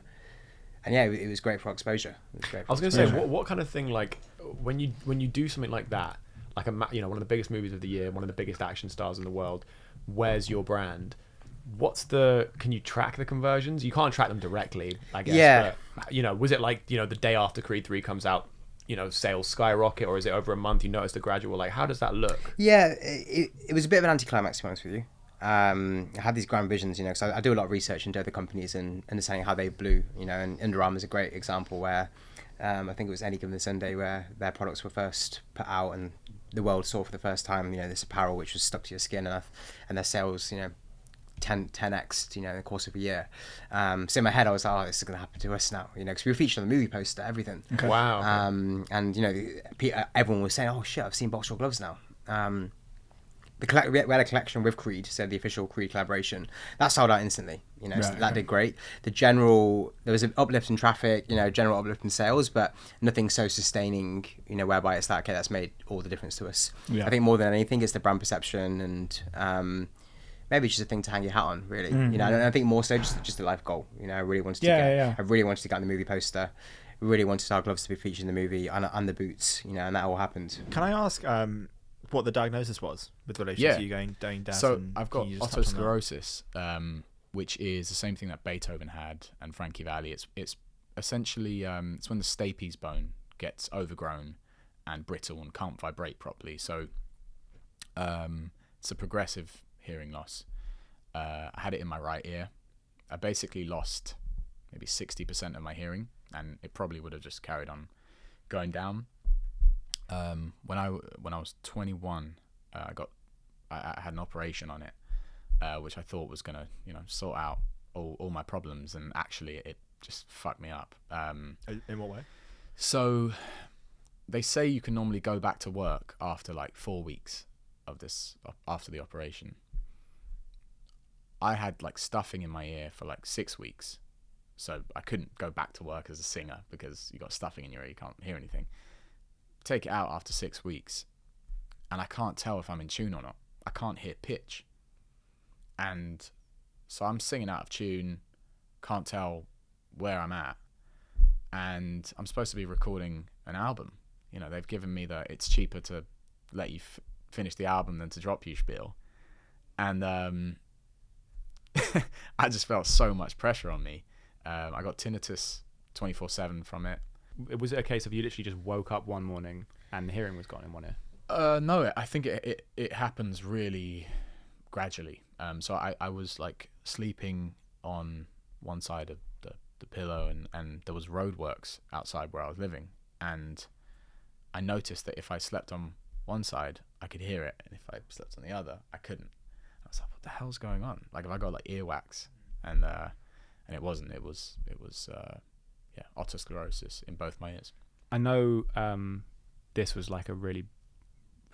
yeah, it was great for exposure. I was going to say, what kind of thing, like when you do something like that, like one of the biggest movies of the year, one of the biggest action stars in the world, wears your brand. Can you track the conversions? You can't track them directly, I guess. Yeah. But, you know, was it like, you know, the day after Creed 3 comes out, you know, sales skyrocket, or is it over a month you noticed a gradual, like, how does that look? Yeah, it was a bit of an anticlimax, to be honest with you. I had these grand visions, you know, because I do a lot of research into other companies and understanding how they blew, you know, and Under Armour is a great example where I think it was Any Given Sunday where their products were first put out and the world saw for the first time, you know, this apparel which was stuck to your skin, and their sales, you know, 10x, you know, in the course of a year. So in my head I was like, oh, this is going to happen to us now, you know, because we were featured on the movie poster, everything. Okay. Wow. And you know, everyone was saying, oh shit, I've seen Boxraw gloves now. We had a collection with Creed, so the official Creed collaboration that sold out instantly, you know. So that did great. There was an uplift in traffic, you know, general uplift in sales, but nothing so sustaining, you know, whereby it's like, okay, that's made all the difference to us. I think more than anything it's the brand perception and maybe it's just a thing to hang your hat on, really. You know, I think more so just a life goal. You know, I really wanted to get on the movie poster. We really wanted our gloves to be featured in the movie and the boots, you know, and that all happened. Can I ask what the diagnosis was with relation to you going down? So I've got otosclerosis, which is the same thing that Beethoven had and Frankie Valli. It's essentially it's when the stapes bone gets overgrown and brittle and can't vibrate properly. So it's a progressive hearing loss. I had it in my right ear. I basically lost maybe 60% of my hearing, and it probably would have just carried on going down. When I was 21, I had an operation on it, which I thought was gonna sort out all my problems, and actually it just fucked me up. In what way? So they say you can normally go back to work after like 4 weeks after the operation. I had like stuffing in my ear for like 6 weeks, so I couldn't go back to work as a singer because you got stuffing in your ear, you can't hear anything. Take it out after 6 weeks, and I can't tell if I'm in tune or not. I can't hear pitch, and so I'm singing out of tune, can't tell where I'm at, and I'm supposed to be recording an album. They've given me that it's cheaper to let you finish the album than to drop you spiel, and I just felt so much pressure on me. I got tinnitus 24/7 from it. Was it a case of you literally just woke up one morning and the hearing was gone in one ear? No, I think it happens really gradually. So I was like sleeping on one side of the pillow, and there was roadworks outside where I was living, and I noticed that if I slept on one side I could hear it, and if I slept on the other I couldn't. I was like, what the hell's going on? Like, have I got like earwax? And it wasn't. It was otosclerosis in both my ears. I know this was like a really,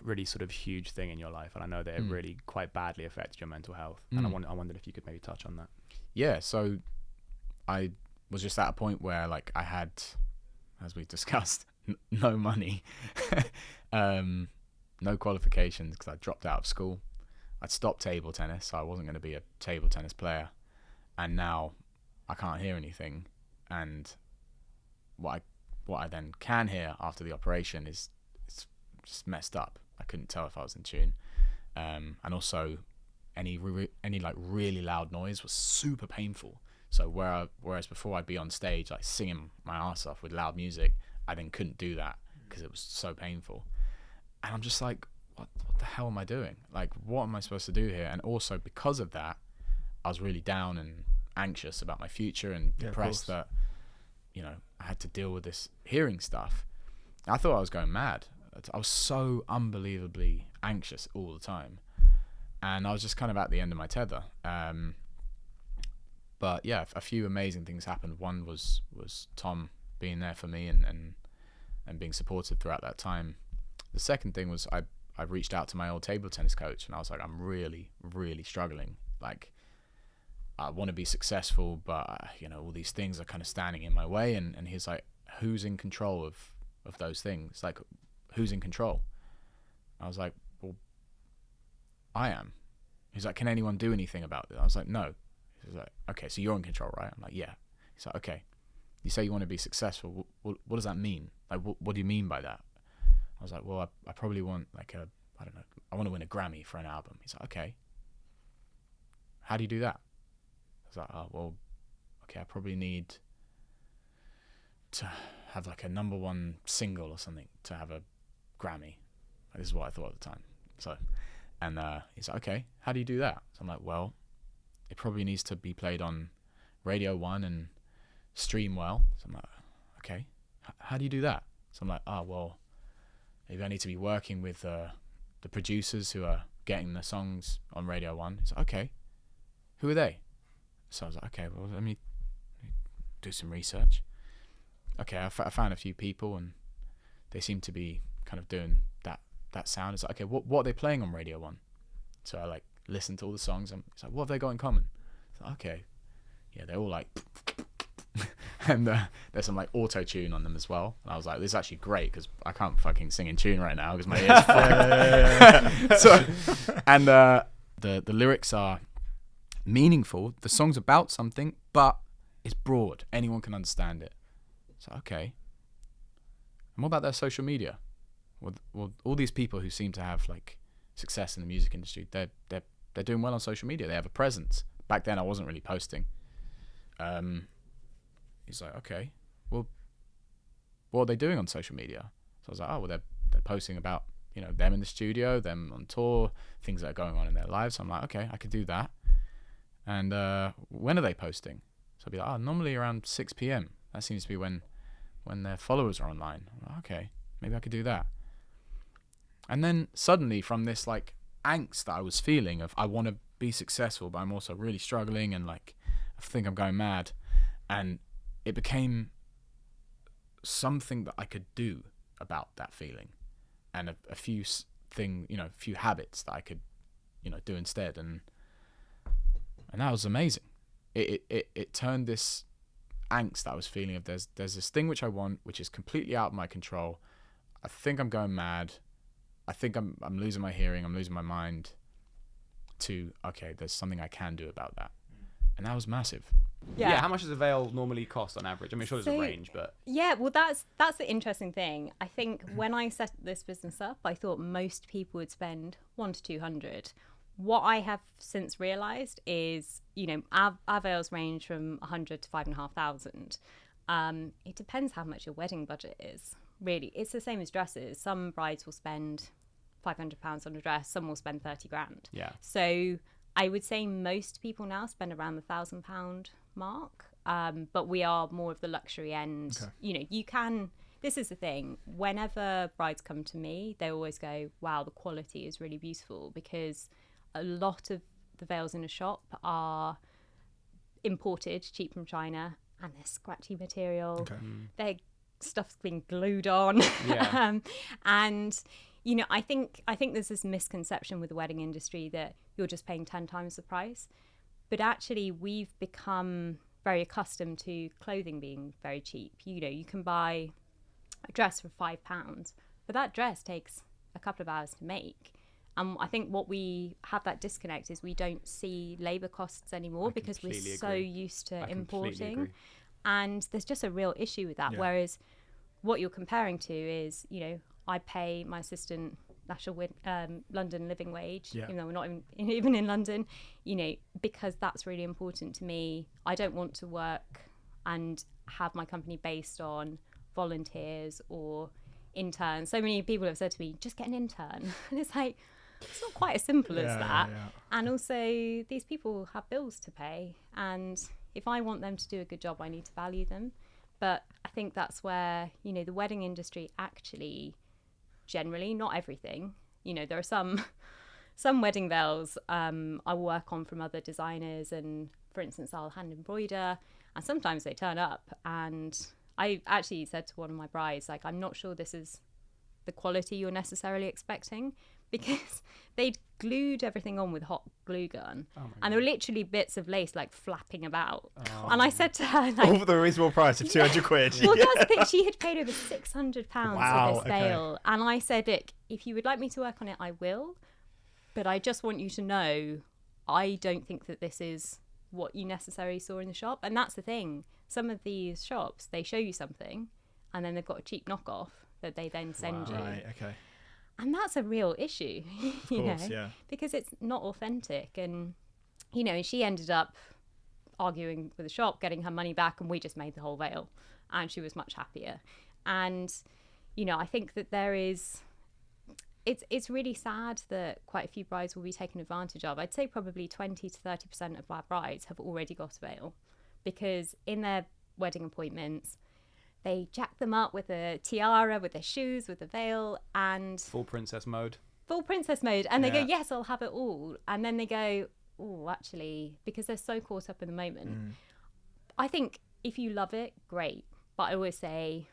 really sort of huge thing in your life, and I know that it really quite badly affected your mental health. And I wondered if you could maybe touch on that. Yeah, so I was just at a point where like I had, as we discussed, no money, no qualifications because I dropped out of school. I'd stopped table tennis, so I wasn't going to be a table tennis player, and now I can't hear anything. And what I then can hear after the operation is it's just messed up. I couldn't tell if I was in tune, and also any like really loud noise was super painful. So whereas before I'd be on stage like singing my ass off with loud music, I then couldn't do that because it was so painful. And I'm just like, what the hell am I doing? Like, what am I supposed to do here? And also because of that, I was really down and anxious about my future and depressed that, I had to deal with this hearing stuff. I thought I was going mad. I was so unbelievably anxious all the time. And I was just kind of at the end of my tether. But yeah, a few amazing things happened. One was Tom being there for me and being supportive throughout that time. The second thing was I reached out to my old table tennis coach, and I was like, I'm really, really struggling. Like, I want to be successful, but all these things are kind of standing in my way. And he's like, who's in control of those things? Like, who's in control? I was like, well, I am. He's like, can anyone do anything about it? I was like, no. He's like, okay, so you're in control, right? I'm like, yeah. He's like, okay, you say you want to be successful. What does that mean? Like, what do you mean by that? I was like, well, I probably want like I want to win a Grammy for an album. He's like, okay, how do you do that? I was like, oh, well, okay, I probably need to have like a #1 single or something to have a Grammy. This is what I thought at the time. So, and he's like, okay, how do you do that? So I'm like, well, it probably needs to be played on Radio 1 and stream well. So I'm like, okay, how do you do that? So I'm like, oh, well, maybe I need to be working with the producers who are getting the songs on Radio 1. He's like, okay, who are they? So I was like, okay, well, let me do some research. Okay, I found a few people, and they seem to be kind of doing that sound. It's like, okay, what are they playing on Radio 1? So I like listened to all the songs, and it's like, what have they got in common? It's like, okay, yeah, they're all like and there's some like auto tune on them as well. And I was like, this is actually great because I can't fucking sing in tune right now because my ears fucked. So, and the lyrics are meaningful. The song's about something, but it's broad. Anyone can understand it. So okay. And what about their social media? Well, all these people who seem to have like success in the music industry, they're doing well on social media. They have a presence. Back then, I wasn't really posting. He's like, okay, well, what are they doing on social media? So I was like, oh, well, they're posting about, you know, them in the studio, them on tour, things that are going on in their lives. So I'm like, okay, I could do that. And when are they posting? So I'll be like, oh, normally around 6 p.m. That seems to be when their followers are online. I'm like, okay, maybe I could do that. And then suddenly, from this like angst that I was feeling of I want to be successful, but I'm also really struggling, and like I think I'm going mad, and it became something that I could do about that feeling, and a few few habits that I could, you know, do instead, and that was amazing. It turned this angst that I was feeling of there's this thing which I want, which is completely out of my control. I think I'm going mad. I think I'm losing my hearing. I'm losing my mind. To okay, there's something I can do about that, and that was massive. Yeah. How much does a veil normally cost on average? I mean, sure, there's a range, but yeah, well, that's the interesting thing. I think when I set this business up, I thought most people would spend 100 to 200. What I have since realised is, you know, our veils range from 100 to 5,500. It depends how much your wedding budget is. Really, it's the same as dresses. Some brides will spend £500 on a dress. Some will spend 30 grand. Yeah. So I would say most people now spend around the £1,000 mark. But we are more of the luxury end. Okay. You know, you can. This is the thing. Whenever brides come to me, they always go, "Wow, the quality is really beautiful," because a lot of the veils in a shop are imported, cheap from China, and they're scratchy material. Okay. Their stuff's being glued on. Yeah. And you know, I think there's this misconception with the wedding industry that you're just paying 10 times the price, but actually we've become very accustomed to clothing being very cheap. You know, you can buy a dress for £5, but that dress takes a couple of hours to make. I think what we have that disconnect is we don't see labour costs anymore because we're so used to importing. And there's just a real issue with that. Yeah. Whereas what you're comparing to is, you know, I pay my assistant national London living wage, even though we're not even in London, you know, because that's really important to me. I don't want to work and have my company based on volunteers or interns. So many people have said to me, just get an intern. And it's like, it's not quite as simple as that. Yeah. And also, these people have bills to pay. And if I want them to do a good job, I need to value them. But I think that's where, you know, the wedding industry actually, generally, not everything, you know, there are some wedding veils I work on from other designers. And for instance, I'll hand embroider, and sometimes they turn up. And I actually said to one of my brides, like, I'm not sure this is the quality you're necessarily expecting, because they'd glued everything on with hot glue gun, and there were literally bits of lace like flapping about. And I said to her, like, all for the reasonable price of 200 quid. Well, that's the thing. She had paid over £600 Wow, for this veil, and I said, "Look, if you would like me to work on it, I will, but I just want you to know, I don't think that this is what you necessarily saw in the shop." And that's the thing. Some of these shops, they show you something, and then they've got a cheap knockoff that they then send you. Right, okay. And that's a real issue, you course, know, yeah. because it's not authentic. And, you know, and she ended up arguing with the shop, getting her money back, and we just made the whole veil, and she was much happier. And, you know, I think that there is, it's really sad that quite a few brides will be taken advantage of. I'd say probably 20 to 30% of our brides have already got a veil, because in their wedding appointments, they jack them up with a tiara, with their shoes, with a veil, and full princess mode. And they go, yes, I'll have it all. And then they go, oh, actually, because they're so caught up in the moment. I think if you love it, great. But I always say,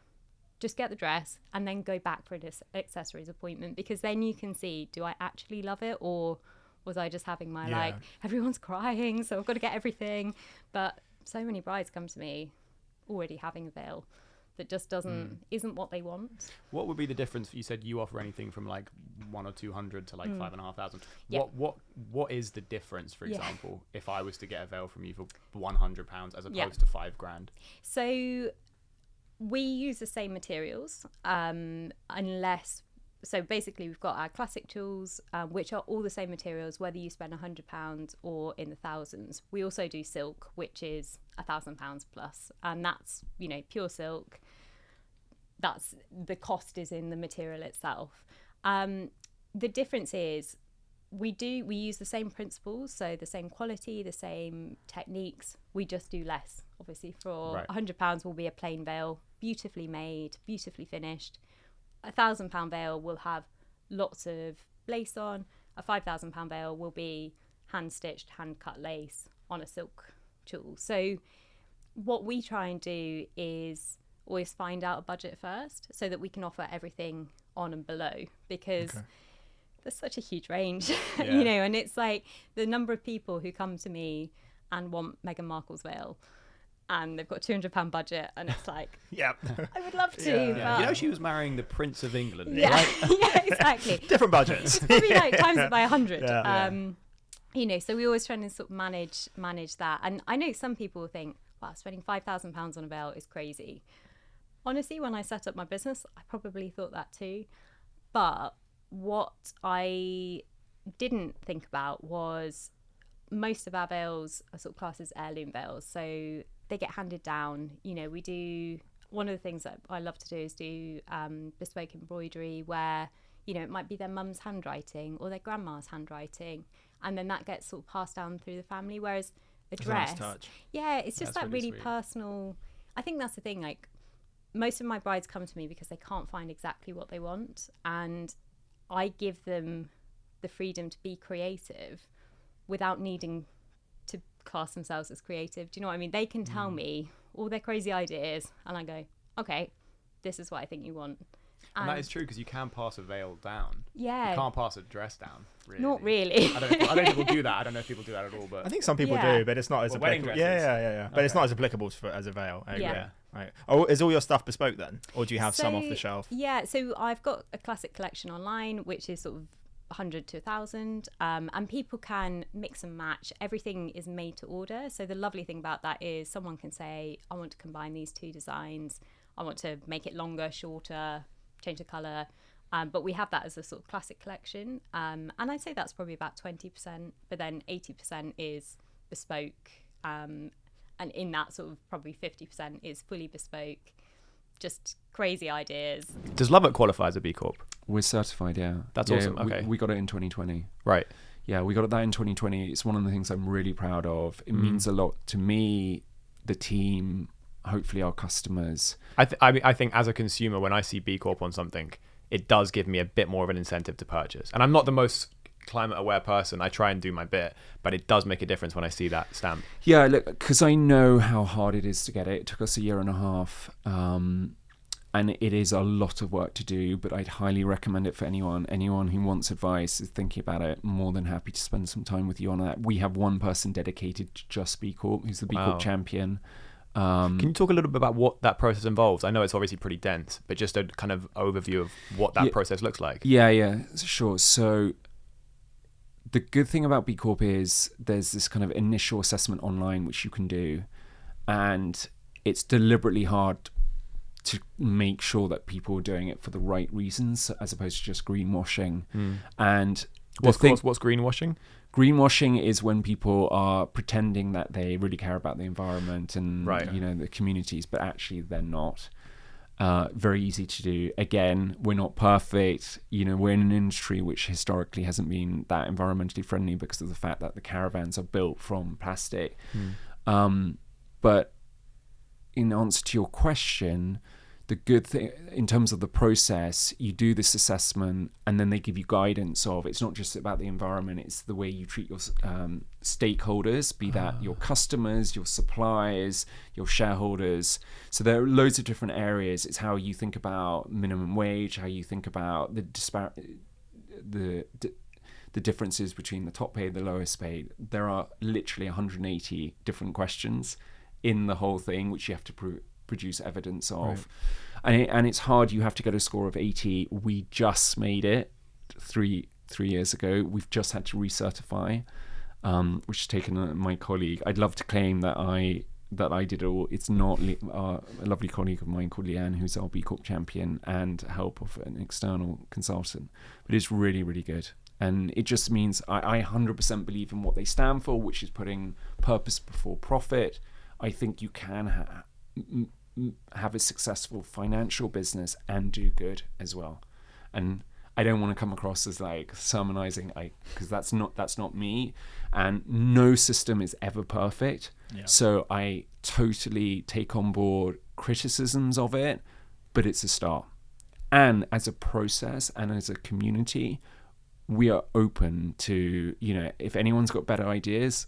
just get the dress and then go back for an accessories appointment, because then you can see, do I actually love it, or was I just having my, like, everyone's crying, so I've got to get everything. But so many brides come to me already having a veil that just isn't what they want. What would be the difference? You said you offer anything from like 100 or 200 to like 5,500. Yeah. What is the difference, for example, if I was to get a veil from you for £100 as opposed to £5,000? So we use the same materials, unless. So basically, we've got our classic tools, which are all the same materials, whether you spend £100 or in the thousands. We also do silk, which is £1,000 plus, and that's, you know, pure silk. that's the cost is in the material itself. The difference is we use the same principles, so the same quality, the same techniques. We just do less. Obviously, for £100 will be a plain veil, beautifully made, beautifully finished. £1,000 veil will have lots of lace on. A £5,000 veil will be hand stitched, hand cut lace on a silk tulle. So what we try and do is always find out a budget first, so that we can offer everything on and below, because there's such a huge range, you know, and it's like the number of people who come to me and want Meghan Markle's veil, and they've got £200 budget, and it's like, I would love to. But You know, she was marrying the Prince of England. yeah, exactly. Different budgets. It's probably like times it by 100. Yeah. You know, so we always try and sort of manage that. And I know some people think, wow, spending £5,000 on a veil is crazy. Honestly, when I set up my business, I probably thought that too. But what I didn't think about was most of our veils are sort of classed as heirloom veils. So they get handed down. You know, we do, one of the things that I love to do is do bespoke embroidery where, you know, it might be their mum's handwriting or their grandma's handwriting. And then that gets sort of passed down through the family. Whereas a dress, nice touch. yeah, it's just That's that really really sweet. personal. I think that's the thing. Like, most of my brides come to me because they can't find exactly what they want, and I give them the freedom to be creative without needing to class themselves as creative. Do you know what I mean? They can tell me all their crazy ideas, and I go, okay, this is what I think you want. And that is true, because you can pass a veil down. Yeah. You can't pass a dress down. Really. Not really. I don't know if people do that. I don't know if people do that at all. But I think some people Yeah. do, but it's not as Well, wedding applicable. dresses. Yeah. But it's not as applicable as a veil. I agree. Yeah. Right. Oh, is all your stuff bespoke then, or do you have some off the shelf? Yeah, so I've got a classic collection online, which is sort of 100 to 1,000, and people can mix and match. Everything is made to order. So the lovely thing about that is someone can say, I want to combine these two designs. I want to make it longer, shorter, change the colour. But we have that as a sort of classic collection. And I'd say that's probably about 20%, but then 80% is bespoke. And in that sort of probably 50% is fully bespoke, just crazy ideas. Does Lovat qualify as a B Corp? We're certified, yeah. That's Yeah, awesome. Okay. We got it in 2020. Right. Yeah, we got that in 2020. It's one of the things I'm really proud of. It means a lot to me, the team, hopefully our customers. I think as a consumer, when I see B Corp on something, it does give me a bit more of an incentive to purchase. And I'm not the most climate aware person. I try and do my bit, but it does make a difference when I see that stamp. Yeah, look, because I know how hard it is to get it. It took us 1.5 years. And it is a lot of work to do, but I'd highly recommend it for anyone. Anyone who wants advice, is thinking about it, more than happy to spend some time with you on that. We have one person dedicated to just B Corp, who's the B Corp champion. Can you talk a little bit about what that process involves? I know it's obviously pretty dense, but just a kind of overview of what that process looks like. Yeah, sure. So the good thing about B Corp is there's this kind of initial assessment online which you can do, and it's deliberately hard to make sure that people are doing it for the right reasons as opposed to just greenwashing. And what's greenwashing? Greenwashing is when people are pretending that they really care about the environment and you know, the communities, but actually they're not. Very easy to do. Again, we're not perfect. You know, we're in an industry which historically hasn't been that environmentally friendly because of the fact that the caravans are built from plastic. But in answer to your question, the good thing in terms of the process, you do this assessment and then they give you guidance of, it's not just about the environment, it's the way you treat your stakeholders, be that your customers, your suppliers, your shareholders. So there are loads of different areas. It's how you think about minimum wage, how you think about the differences between the top paid, the lowest paid. There are literally 180 different questions in the whole thing, which you have to produce evidence of. And it's hard. You have to get a score of 80. We just made it three years ago. We've just had to recertify, which has taken my colleague. I'd love to claim that I did it all. It's not a lovely colleague of mine called Leanne, who's our B Corp champion, and help of an external consultant. But it's really, really good. And it just means I 100% believe in what they stand for, which is putting purpose before profit. I think you can have a successful financial business and do good as well. And I don't want to come across as like sermonizing, because that's not me, and no system is ever perfect. Yeah. So I totally take on board criticisms of it, but it's a start. And as a process and as a community, we are open to, if anyone's got better ideas,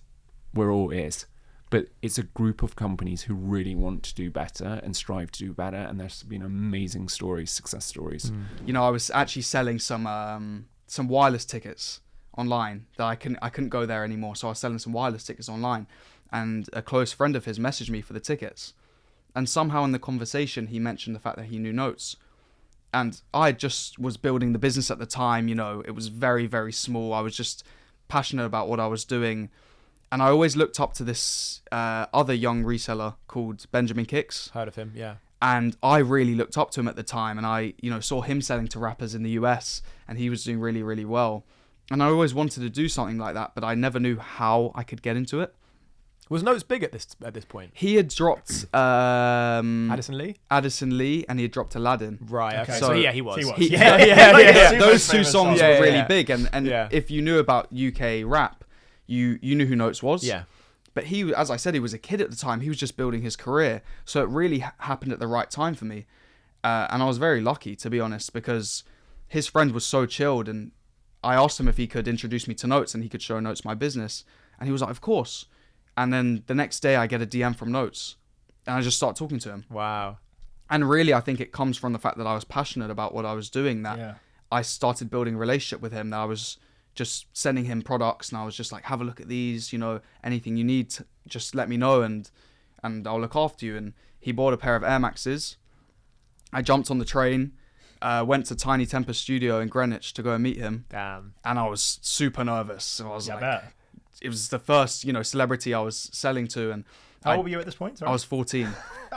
we're all ears. But it's a group of companies who really want to do better and strive to do better, and there's been amazing stories, success stories. I was actually selling some wireless tickets online that I couldn't go there anymore, so I was selling some wireless tickets online, and a close friend of his messaged me for the tickets, and somehow in the conversation he mentioned the fact that he knew Notes, and I just was building the business at the time. It was very, very small. I was just passionate about what I was doing. And I always looked up to this other young reseller called Benjamin Kicks. Heard of him, yeah. And I really looked up to him at the time. And I, saw him selling to rappers in the US. And he was doing really, really well. And I always wanted to do something like that. But I never knew how I could get into it. Was Notes big at this point? He had dropped Addison Lee, and he had dropped Aladdin. Right. Okay. So yeah, he was. Yeah. Those two songs were really big. And if you knew about UK rap, you knew who Notes was. Yeah. But he, as I said, he was a kid at the time. He was just building his career. So it really happened at the right time for me. And I was very lucky, to be honest, because his friend was so chilled. And I asked him if he could introduce me to Notes and he could show Notes my business. And he was like, of course. And then the next day I get a DM from Notes. And I just start talking to him. Wow. And really, I think it comes from the fact that I was passionate about what I was doing, that I started building a relationship with him, that I was just sending him products, and I was just like, have a look at these, anything you need, just let me know, and I'll look after you. And he bought a pair of Air Maxes. I jumped on the train, went to Tiny Temper's studio in Greenwich to go and meet him. Damn. And I was super nervous. So I was I like, bet. It was the first, celebrity I was selling to. And how old were you at this point? Sorry? I was 14.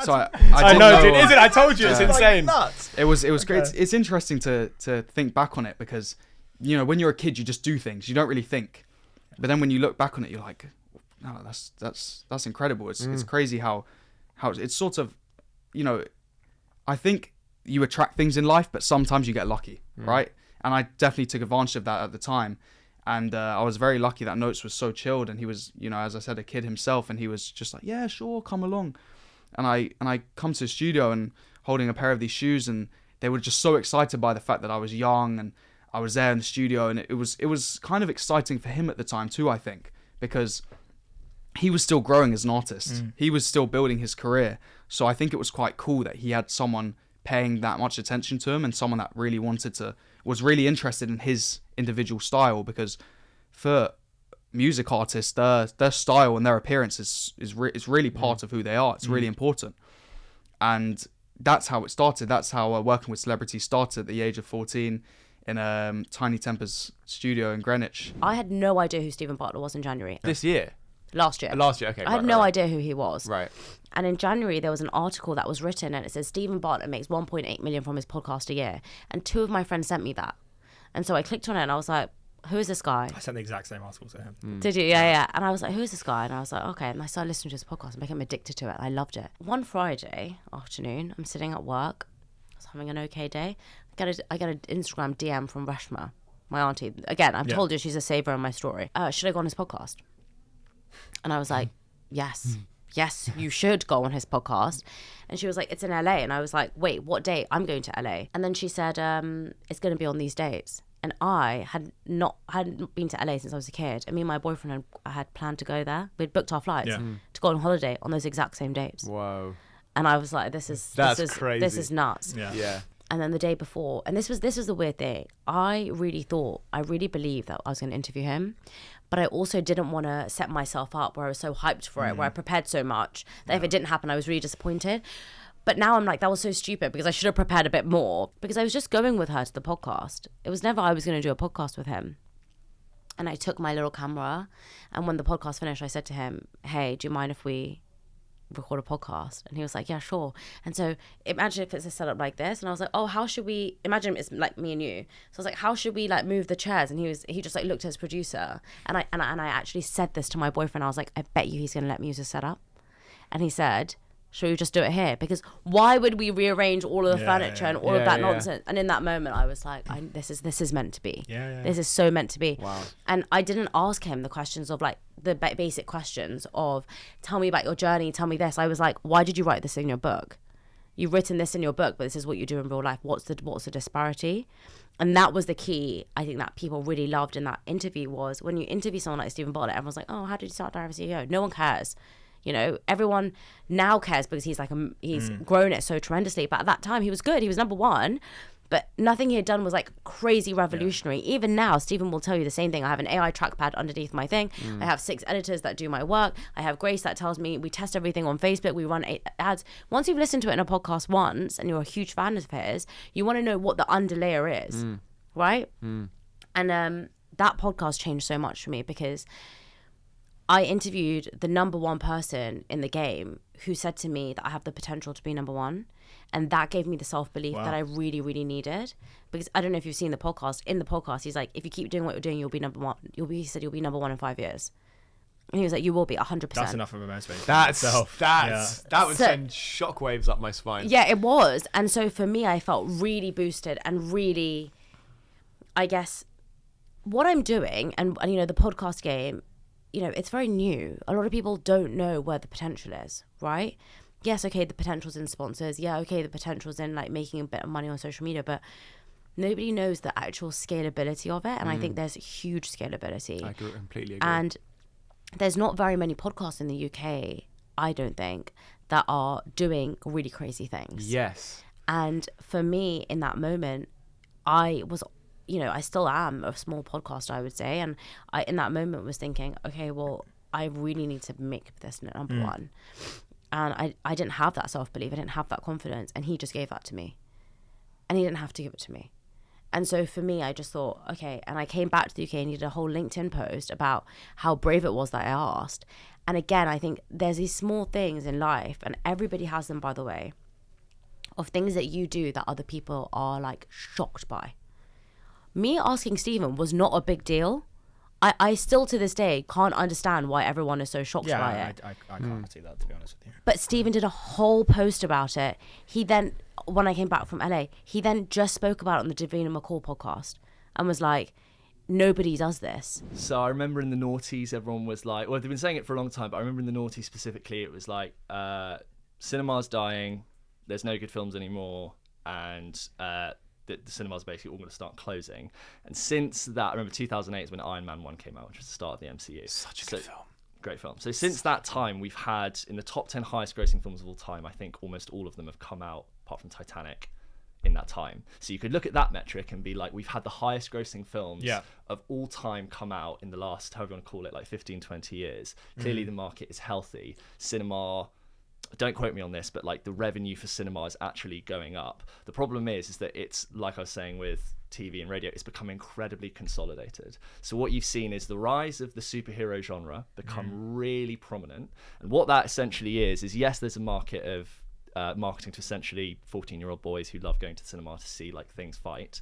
So I didn't know, dude. Is it? I told you, it's insane. Nuts. It was great. It's interesting to think back on it, because when you're a kid, you just do things. You don't really think. But then when you look back on it, you're like, no, that's incredible. It's crazy how it's sort of, I think you attract things in life, but sometimes you get lucky, right? And I definitely took advantage of that at the time. And I was very lucky that Notes was so chilled, and he was, as I said, a kid himself, and he was just like, yeah, sure, come along. And I come to the studio and holding a pair of these shoes, and they were just so excited by the fact that I was young and I was there in the studio, and it was kind of exciting for him at the time too, I think, because he was still growing as an artist. He was still building his career. So I think it was quite cool that he had someone paying that much attention to him, and someone that really was really interested in his individual style, because for music artists, their style and their appearance is really part of who they are. It's really important. And that's how it started. That's how working with celebrities started at the age of 14 in Tiny Temper's studio in Greenwich. I had no idea who Stephen Bartlett was in January. This year? Last year. Okay. I had no idea who he was. Right. And in January, there was an article that was written, and it says Stephen Bartlett makes 1.8 million from his podcast a year. And two of my friends sent me that. And so I clicked on it, and I was like, who is this guy? I sent the exact same article to him. Did you? Yeah. And I was like, who is this guy? And I was like, okay. And I started listening to his podcast and became addicted to it. I loved it. One Friday afternoon, I'm sitting at work. I was having an okay day. I get an Instagram DM from Reshma, my auntie. Again, I've told you she's a saver in my story. Should I go on his podcast? And I was like, yes, you should go on his podcast. And she was like, it's in LA. And I was like, wait, what date? I'm going to LA. And then she said, it's going to be on these dates. And I hadn't been to LA since I was a kid. And me and my boyfriend had planned to go there. We'd booked our flights to go on holiday on those exact same dates. Whoa. And I was like, this is crazy. This is nuts. Yeah. And then the day before, and this was the weird thing. I really believed that I was going to interview him, but I also didn't want to set myself up where I was so hyped for it, where I prepared so much that if it didn't happen, I was really disappointed. But now I'm like, that was so stupid, because I should have prepared a bit more, because I was just going with her to the podcast. It was never I was going to do a podcast with him. And I took my little camera, and when the podcast finished, I said to him, hey, do you mind if we record a podcast? And he was like, yeah, sure. And so imagine if it's a setup like this, and I was like, oh, how should we imagine it's like me and you? So I was like, how should we like move the chairs? And he just like looked at his producer, and I actually said this to my boyfriend. I was like, I bet you he's gonna let me use his setup. And he said, Should we just do it here? Because why would we rearrange all of the furniture and all of that nonsense? And in that moment, I was like, this is meant to be. This is so meant to be. Wow. And I didn't ask him the questions of like the basic questions of, tell me about your journey, tell me this. I was like, why did you write this in your book? You've written this in your book, but this is what you do in real life. What's the disparity? And that was the key, I think, that people really loved in that interview, was when you interview someone like Stephen Bartlett, everyone's like, oh, how did you start Diary of a CEO? No one cares. You know, everyone now cares because he's like he's grown it so tremendously. But at that time, he was good. He was number one. But nothing he had done was like crazy revolutionary. Yeah. Even now, Stephen will tell you the same thing. I have an AI trackpad underneath my thing. I have 6 editors that do my work. I have Grace that tells me, we test everything on Facebook. We run 8 ads. Once you've listened to it in a podcast once and you're a huge fan of his, you want to know what the underlayer is, right? And that podcast changed so much for me because I interviewed the number one person in the game who said to me that I have the potential to be number one. And that gave me the self-belief that I really, really needed. Because I don't know if you've seen the podcast. In the podcast, he's like, if you keep doing what you're doing, you'll be number one. He said you'll be number one in 5 years. And he was like, you will be 100%. That's enough of a motivation. That would send shockwaves up my spine. Yeah, it was. And so for me, I felt really boosted and really, I guess, what I'm doing and you know, the podcast game, you know, it's very new. A lot of people don't know where the potential is, right? Yes, okay, the potential's in sponsors. Yeah, okay, the potential's in like making a bit of money on social media, but nobody knows the actual scalability of it. And I think there's huge scalability. I completely agree. And there's not very many podcasts in the UK, I don't think, that are doing really crazy things. Yes. And for me, in that moment, I was, you know, I still am a small podcaster, I would say. And I, in that moment, was thinking, okay, well, I really need to make this number one. And I didn't have that self-belief. I didn't have that confidence. And he just gave that to me. And he didn't have to give it to me. And so for me, I just thought, okay. And I came back to the UK and did a whole LinkedIn post about how brave it was that I asked. And again, I think there's these small things in life, and everybody has them, by the way, of things that you do that other people are like shocked by. Me asking Stephen was not a big deal. I still to this day can't understand why everyone is so shocked by it. I can't see that, to be honest with you. But Stephen did a whole post about it. He then, when I came back from LA, he then just spoke about it on the Davina McCall podcast and was like, nobody does this. So I remember in the noughties, everyone was like, well, they've been saying it for a long time, but I remember in the noughties specifically, it was like, cinema's dying, there's no good films anymore, and the cinemas basically all going to start closing. And since that, I remember 2008 is when Iron Man 1 came out, which was the start of the MCU. Such a good film. Great film. So since that time, we've had, in the top 10 highest grossing films of all time, I think almost all of them have come out, apart from Titanic, in that time. So you could look at that metric and be like, we've had the highest grossing films of all time come out in the last, however you want to call it, like 15, 20 years. Clearly the market is healthy. Cinema, don't quote me on this, but like the revenue for cinema is actually going up. The problem is that it's, like I was saying with TV and radio, it's become incredibly consolidated. So what you've seen is the rise of the superhero genre become really prominent. And what that essentially is yes, there's a market of marketing to essentially 14-year-old boys who love going to the cinema to see like things fight.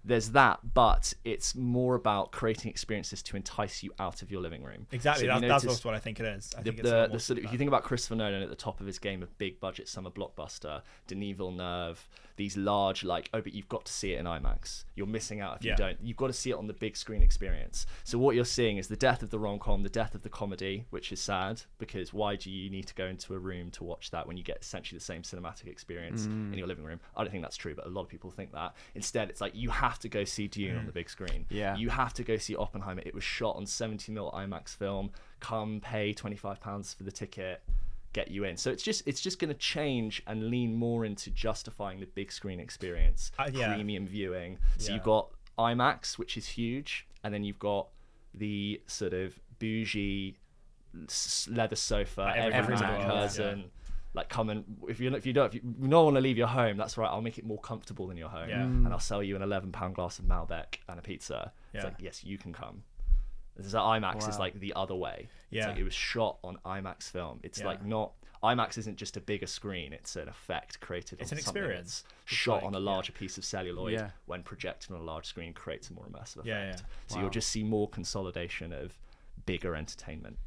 There's that, but it's more about creating experiences to entice you out of your living room. Exactly, So that's also what I think it is. I think it's sort of, if you think about Christopher Nolan at the top of his game of big budget summer blockbuster, Denis Villeneuve, these large like, oh, but you've got to see it in IMAX. You're missing out if you don't. You've got to see it on the big screen experience. So what you're seeing is the death of the rom-com, the death of the comedy, which is sad, because why do you need to go into a room to watch that when you get essentially the same cinematic experience in your living room? I don't think that's true, but a lot of people think that. Instead, it's like you have to go see Dune on the big screen. Yeah. You have to go see Oppenheimer. It was shot on 70mm IMAX film. Come pay £25 for the ticket, get you in. So it's just going to change and lean more into justifying the big screen experience, premium viewing. So you've got IMAX, which is huge, and then you've got the sort of bougie leather sofa, every cousin. Like, come and if you don't want to leave your home, that's right. I'll make it more comfortable than your home, and I'll sell you an £11 glass of Malbec and a pizza. It's like, yes, you can come. This is IMAX is like the other way. It's like it was shot on IMAX film. It's like not IMAX isn't just a bigger screen. It's an effect created. It's on an experience. Shot on a larger piece of celluloid when projected on a large screen creates a more immersive effect. So you'll just see more consolidation of bigger entertainment.